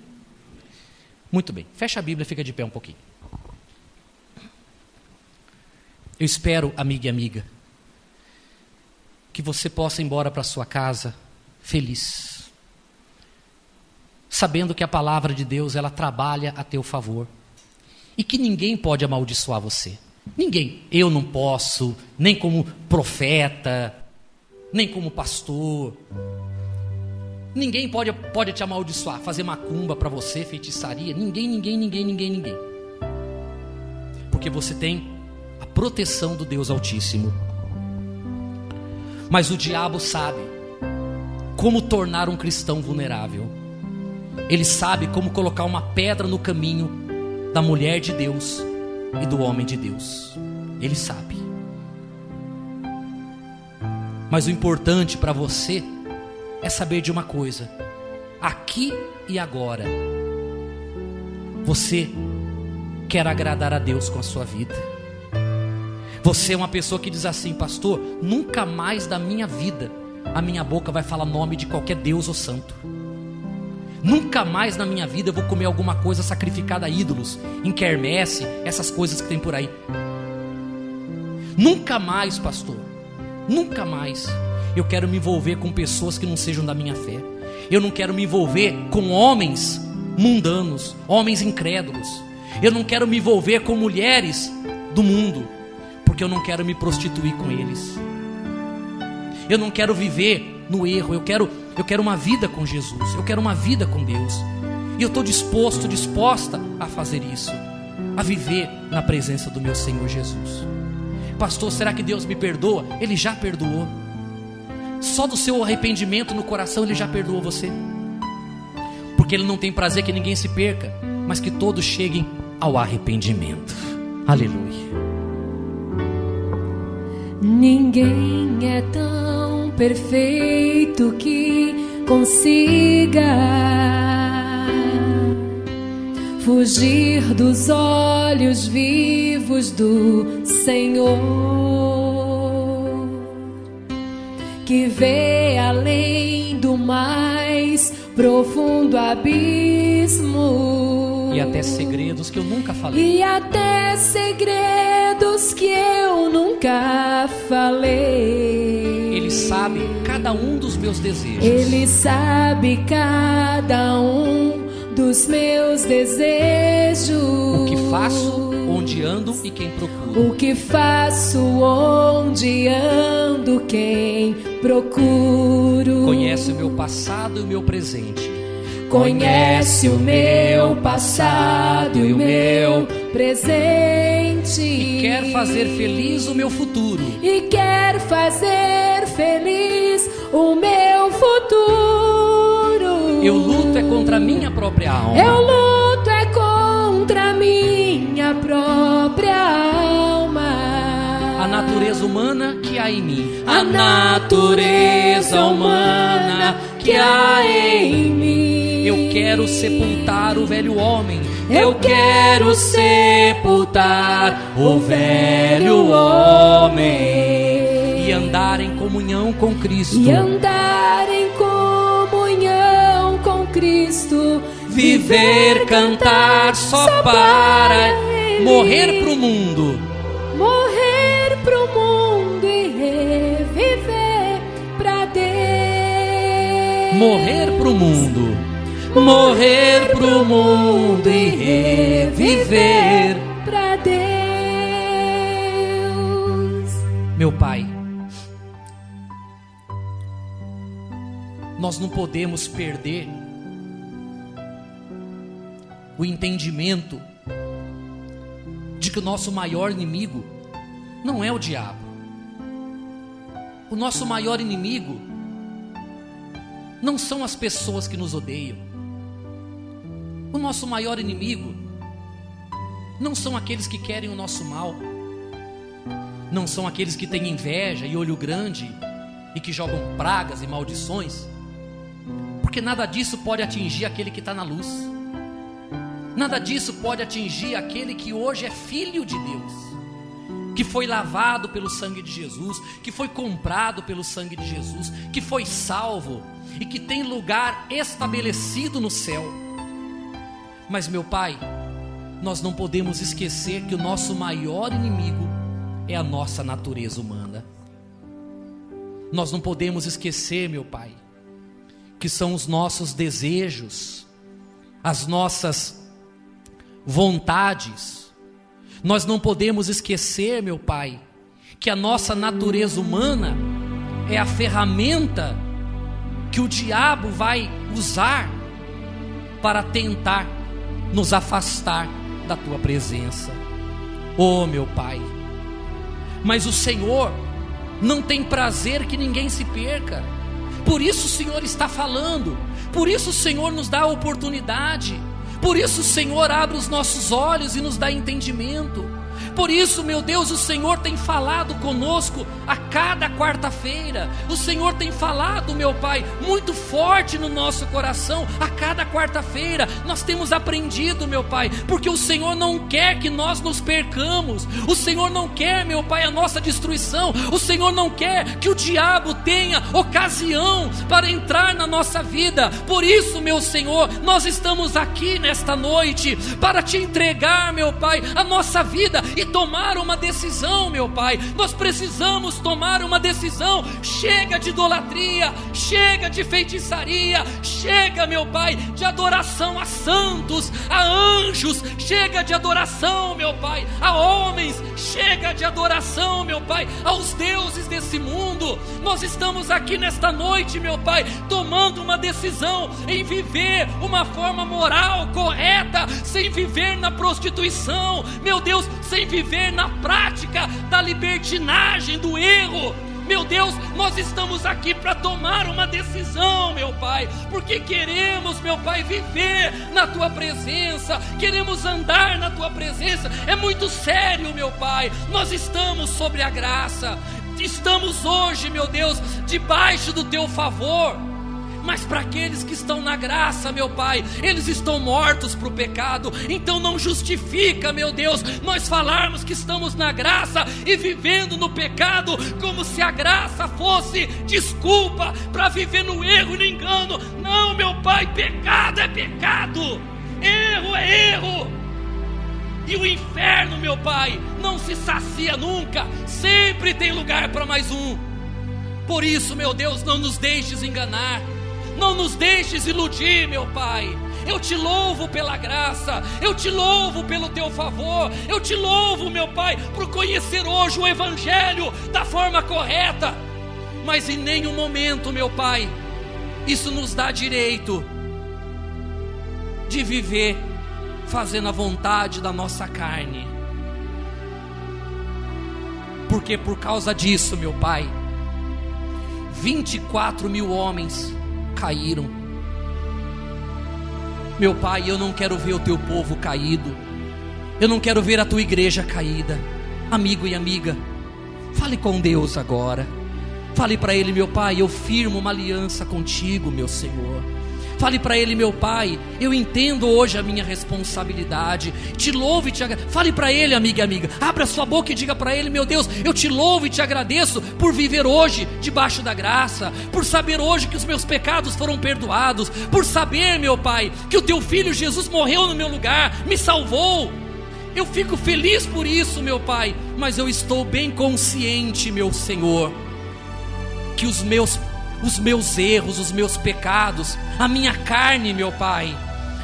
Muito bem, fecha a Bíblia e fica de pé um pouquinho. Eu espero, amiga e amiga, que você possa ir embora para sua casa feliz, sabendo que a palavra de Deus ela trabalha a teu favor e que ninguém pode amaldiçoar você. Ninguém. Eu não posso, nem como profeta, nem como pastor. Ninguém pode te amaldiçoar, fazer macumba para você, feitiçaria. Ninguém. Porque você tem a proteção do Deus Altíssimo. Mas o diabo sabe como tornar um cristão vulnerável. Ele sabe como colocar uma pedra no caminho da mulher de Deus e do homem de Deus. Ele sabe. Mas o importante para você é saber de uma coisa: aqui e agora, você quer agradar a Deus com a sua vida. Você é uma pessoa que diz assim: pastor, nunca mais da minha vida a minha boca vai falar nome de qualquer Deus ou santo. Nunca mais na minha vida eu vou comer alguma coisa sacrificada a ídolos, em quermesse, essas coisas que tem por aí. Nunca mais, pastor, nunca mais eu quero me envolver com pessoas que não sejam da minha fé. Eu não quero me envolver com homens mundanos, homens incrédulos. Eu não quero me envolver com mulheres do mundo, porque eu não quero me prostituir com eles. Eu não quero viver no erro. Eu quero uma vida com Jesus. Eu quero uma vida com Deus. E eu estou disposta a fazer isso, a viver na presença do meu Senhor Jesus. Pastor, será que Deus me perdoa? Ele já perdoou. Só do seu arrependimento no coração Ele já perdoou você. Porque Ele não tem prazer que ninguém se perca, mas que todos cheguem ao arrependimento. Aleluia. Ninguém é tão perfeito que consiga fugir dos olhos vivos do Senhor, que vê além do mais profundo abismo, e até segredos que eu nunca falei. E até segredos que eu nunca falei. Ele sabe cada um dos meus desejos. Ele sabe cada um dos meus desejos. O que faço, onde ando e quem procuro. O que faço, onde ando, quem procuro. Conhece o meu passado e o meu presente. conhece o meu passado e o meu presente, e quer fazer feliz o meu futuro. E quer fazer feliz o meu futuro. Eu luto é contra a minha própria alma. Eu luto é contra a minha própria alma. A natureza humana que há em mim. A natureza humana que há em mim. Eu quero sepultar o velho homem. Eu quero sepultar o velho homem e andar em comunhão com Cristo. E andar em comunhão com Cristo. Viver, cantar só para Ele. Morrer pro mundo. Morrer pro mundo e reviver pra Deus. Morrer pro mundo. Morrer pro mundo e reviver pra Deus. Meu Pai, nós não podemos perder o entendimento de que o nosso maior inimigo não é o diabo. O nosso maior inimigo não são as pessoas que nos odeiam. O nosso maior inimigo não são aqueles que querem o nosso mal. Não são aqueles que têm inveja e olho grande e que jogam pragas e maldições. Porque nada disso pode atingir aquele que está na luz. Nada disso pode atingir aquele que hoje é filho de Deus, que foi lavado pelo sangue de Jesus, que foi comprado pelo sangue de Jesus, que foi salvo e que tem lugar estabelecido no céu. Mas, meu Pai, nós não podemos esquecer que o nosso maior inimigo é a nossa natureza humana. Nós não podemos esquecer, meu Pai, que são os nossos desejos, as nossas vontades. Nós não podemos esquecer, meu Pai, que a nossa natureza humana é a ferramenta que o diabo vai usar para tentar nos afastar da Tua presença. Oh, meu Pai, mas o Senhor não tem prazer que ninguém se perca. Por isso o Senhor está falando, por isso o Senhor nos dá a oportunidade, por isso o Senhor abre os nossos olhos e nos dá entendimento. Por isso, meu Deus, o Senhor tem falado conosco a cada quarta-feira. O Senhor tem falado, meu Pai, muito forte no nosso coração a cada quarta-feira. Nós temos aprendido, meu Pai, porque o Senhor não quer que nós nos percamos. O Senhor não quer, meu Pai, a nossa destruição. O Senhor não quer que o diabo tenha ocasião para entrar na nossa vida. Por isso, meu Senhor, nós estamos aqui nesta noite para Te entregar, meu Pai, a nossa vida e tomar uma decisão, meu Pai. Nós precisamos tomar uma decisão. Chega de idolatria, chega de feitiçaria, chega, meu Pai, de adoração a santos, a anjos, chega de adoração, meu Pai, a homens, chega de adoração, meu Pai, aos deuses desse mundo. Nós estamos aqui nesta noite, meu Pai, tomando uma decisão em viver uma forma moral correta, sem viver na prostituição, meu Deus, sem viver na prática da libertinagem, do erro. Meu Deus, nós estamos aqui para tomar uma decisão, meu Pai, porque queremos, meu Pai, viver na Tua presença, queremos andar na Tua presença. É muito sério, meu Pai, nós estamos sobre a graça, estamos hoje, meu Deus, debaixo do Teu favor. Mas para aqueles que estão na graça, meu Pai, eles estão mortos para o pecado. Então não justifica, meu Deus, nós falarmos que estamos na graça e vivendo no pecado, como se a graça fosse desculpa para viver no erro e no engano. Não, meu Pai, pecado é pecado, erro é erro. E o inferno, meu Pai, não se sacia nunca, sempre tem lugar para mais um. Por isso, meu Deus, não nos deixes enganar, não nos deixes iludir, meu Pai. Eu Te louvo pela graça, eu Te louvo pelo Teu favor, eu Te louvo, meu Pai, por conhecer hoje o Evangelho da forma correta. Mas em nenhum momento, meu Pai, isso nos dá direito de viver fazendo a vontade da nossa carne. Porque por causa disso, meu Pai, 24.000 homens caíram. Meu Pai, eu não quero ver o teu povo caído. Eu não quero ver a tua igreja caída. Amigo e amiga, fale com Deus agora. Fale para Ele: meu Pai, eu firmo uma aliança contigo, meu Senhor. Fale para Ele: meu Pai, eu entendo hoje a minha responsabilidade. Te louvo e te agradeço. Fale para Ele, amiga e amiga. Abra sua boca e diga para Ele: meu Deus, eu te louvo e te agradeço por viver hoje debaixo da graça, por saber hoje que os meus pecados foram perdoados, por saber, meu Pai, que o teu Filho Jesus morreu no meu lugar, me salvou. Eu fico feliz por isso, meu Pai, mas eu estou bem consciente, meu Senhor, que os meus erros, os meus pecados, a minha carne, meu Pai,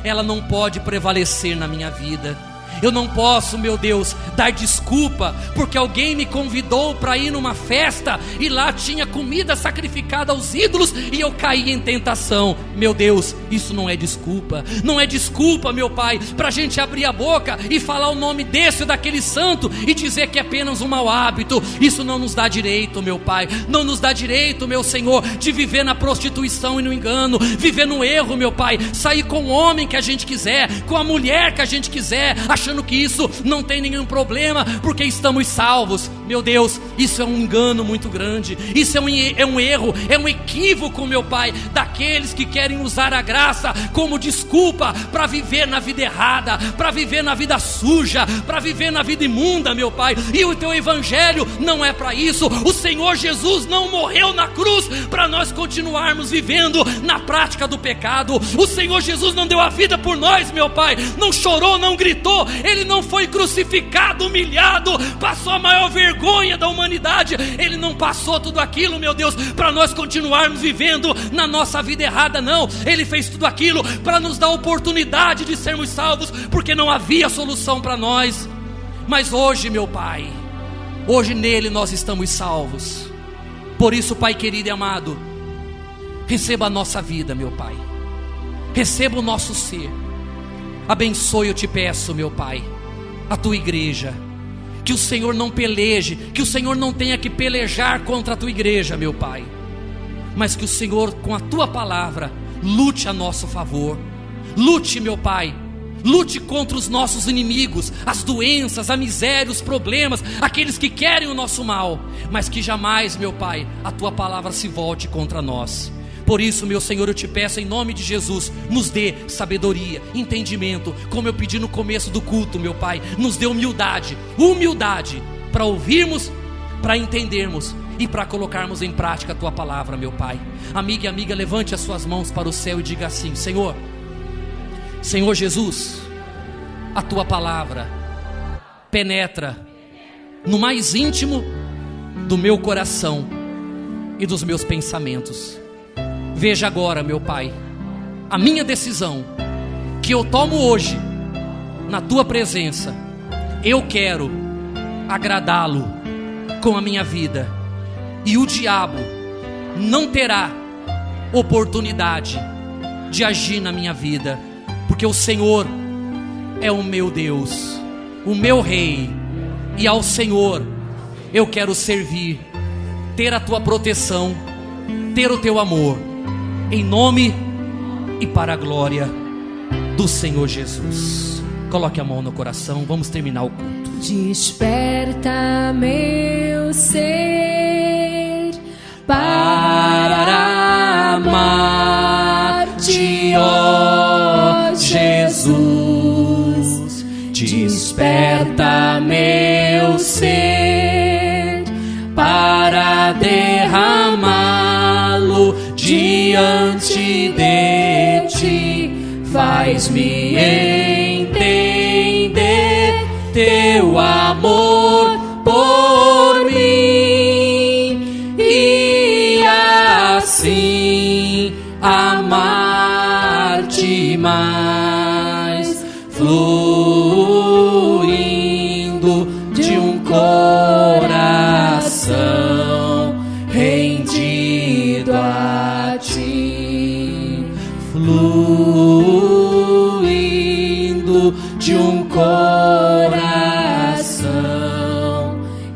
ela não pode prevalecer na minha vida. Eu não posso, meu Deus, dar desculpa porque alguém me convidou para ir numa festa e lá tinha comida sacrificada aos ídolos e eu caí em tentação. Meu Deus, isso não é desculpa. Não é desculpa, meu Pai, para a gente abrir a boca e falar o nome desse ou daquele santo e dizer que é apenas um mau hábito. Isso não nos dá direito, meu Pai. Não nos dá direito, meu Senhor, de viver na prostituição e no engano, viver no erro, meu Pai, sair com o homem que a gente quiser, com a mulher que a gente quiser, achando que isso não tem nenhum problema, porque estamos salvos. Meu Deus, isso é um engano muito grande. Isso é um erro, é um equívoco, meu Pai, daqueles que querem usar a graça como desculpa para viver na vida errada, para viver na vida suja, para viver na vida imunda, meu Pai. E o teu evangelho não é para isso. O Senhor Jesus não morreu na cruz para nós continuarmos vivendo na prática do pecado. O Senhor Jesus não deu a vida por nós, meu Pai, não chorou, não gritou, Ele não foi crucificado, humilhado, passou a maior vergonha da humanidade. Ele não passou tudo aquilo, meu Deus, para nós continuarmos vivendo na nossa vida errada, não. Ele fez tudo aquilo para nos dar a oportunidade de sermos salvos, porque não havia solução para nós. Mas hoje, meu Pai, hoje nele nós estamos salvos. Por isso, Pai querido e amado, receba a nossa vida, meu Pai, receba o nosso ser. Abençoe, eu te peço, meu Pai, a tua igreja. Que o Senhor não peleje, que o Senhor não tenha que pelejar contra a tua igreja, meu Pai, mas que o Senhor, com a tua palavra, lute a nosso favor. Lute, meu Pai, lute contra os nossos inimigos, as doenças, a miséria, os problemas, aqueles que querem o nosso mal, mas que jamais, meu Pai, a tua palavra se volte contra nós. Por isso, meu Senhor, eu te peço em nome de Jesus, nos dê sabedoria, entendimento, como eu pedi no começo do culto, meu Pai, nos dê humildade para ouvirmos, para entendermos e para colocarmos em prática a tua palavra, meu Pai. Amiga e amiga, levante as suas mãos para o céu e diga assim: Senhor Jesus, a tua palavra penetra no mais íntimo do meu coração e dos meus pensamentos. Veja agora, meu Pai, a minha decisão que eu tomo hoje na tua presença. Eu quero agradá-lo com a minha vida, e o diabo não terá oportunidade de agir na minha vida, porque o Senhor é o meu Deus, o meu Rei, e ao Senhor eu quero servir, ter a tua proteção, ter o teu amor, em nome e para a glória do Senhor Jesus. Coloque a mão no coração, vamos terminar o culto. Desperta meu ser para amar-te, ó Jesus. Desperta meu ser para derramá-lo diante de ti. Faz-me entender teu amor por mim, e assim amar-te mais, fluindo de um coração rendido a ti, fluindo de um coração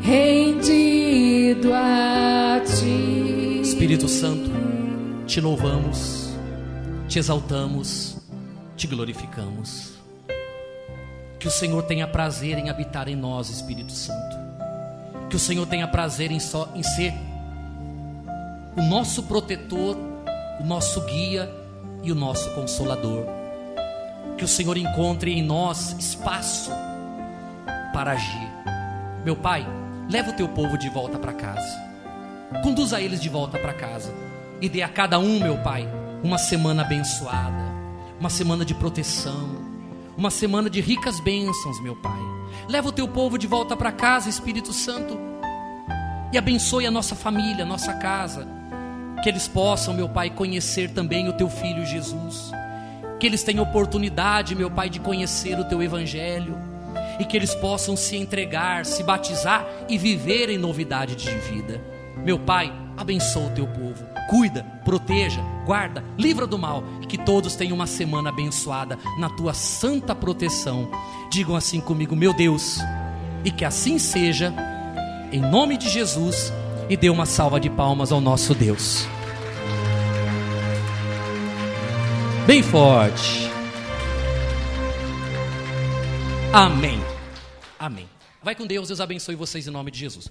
rendido a ti. Espírito Santo, te louvamos, te exaltamos, te glorificamos. Que o Senhor tenha prazer em habitar em nós, Espírito Santo. Que o Senhor tenha prazer em ser o nosso protetor, o nosso guia e o nosso consolador. Que o Senhor encontre em nós espaço para agir. Meu Pai, leva o teu povo de volta para casa. Conduza eles de volta para casa. E dê a cada um, meu Pai, uma semana abençoada, uma semana de proteção, uma semana de ricas bênçãos, meu Pai. Leva o teu povo de volta para casa, Espírito Santo, e abençoe a nossa família, a nossa casa. Que eles possam, meu Pai, conhecer também o teu Filho Jesus. Que eles tenham oportunidade, meu Pai, de conhecer o teu Evangelho. E que eles possam se entregar, se batizar e viver em novidade de vida. Meu Pai, abençoa o teu povo. Cuida, proteja, guarda, livra do mal. E que todos tenham uma semana abençoada na tua santa proteção. Digam assim comigo: meu Deus. E que assim seja, em nome de Jesus. E dê uma salva de palmas ao nosso Deus. Bem forte. Amém. Amém. Vai com Deus, Deus abençoe vocês em nome de Jesus.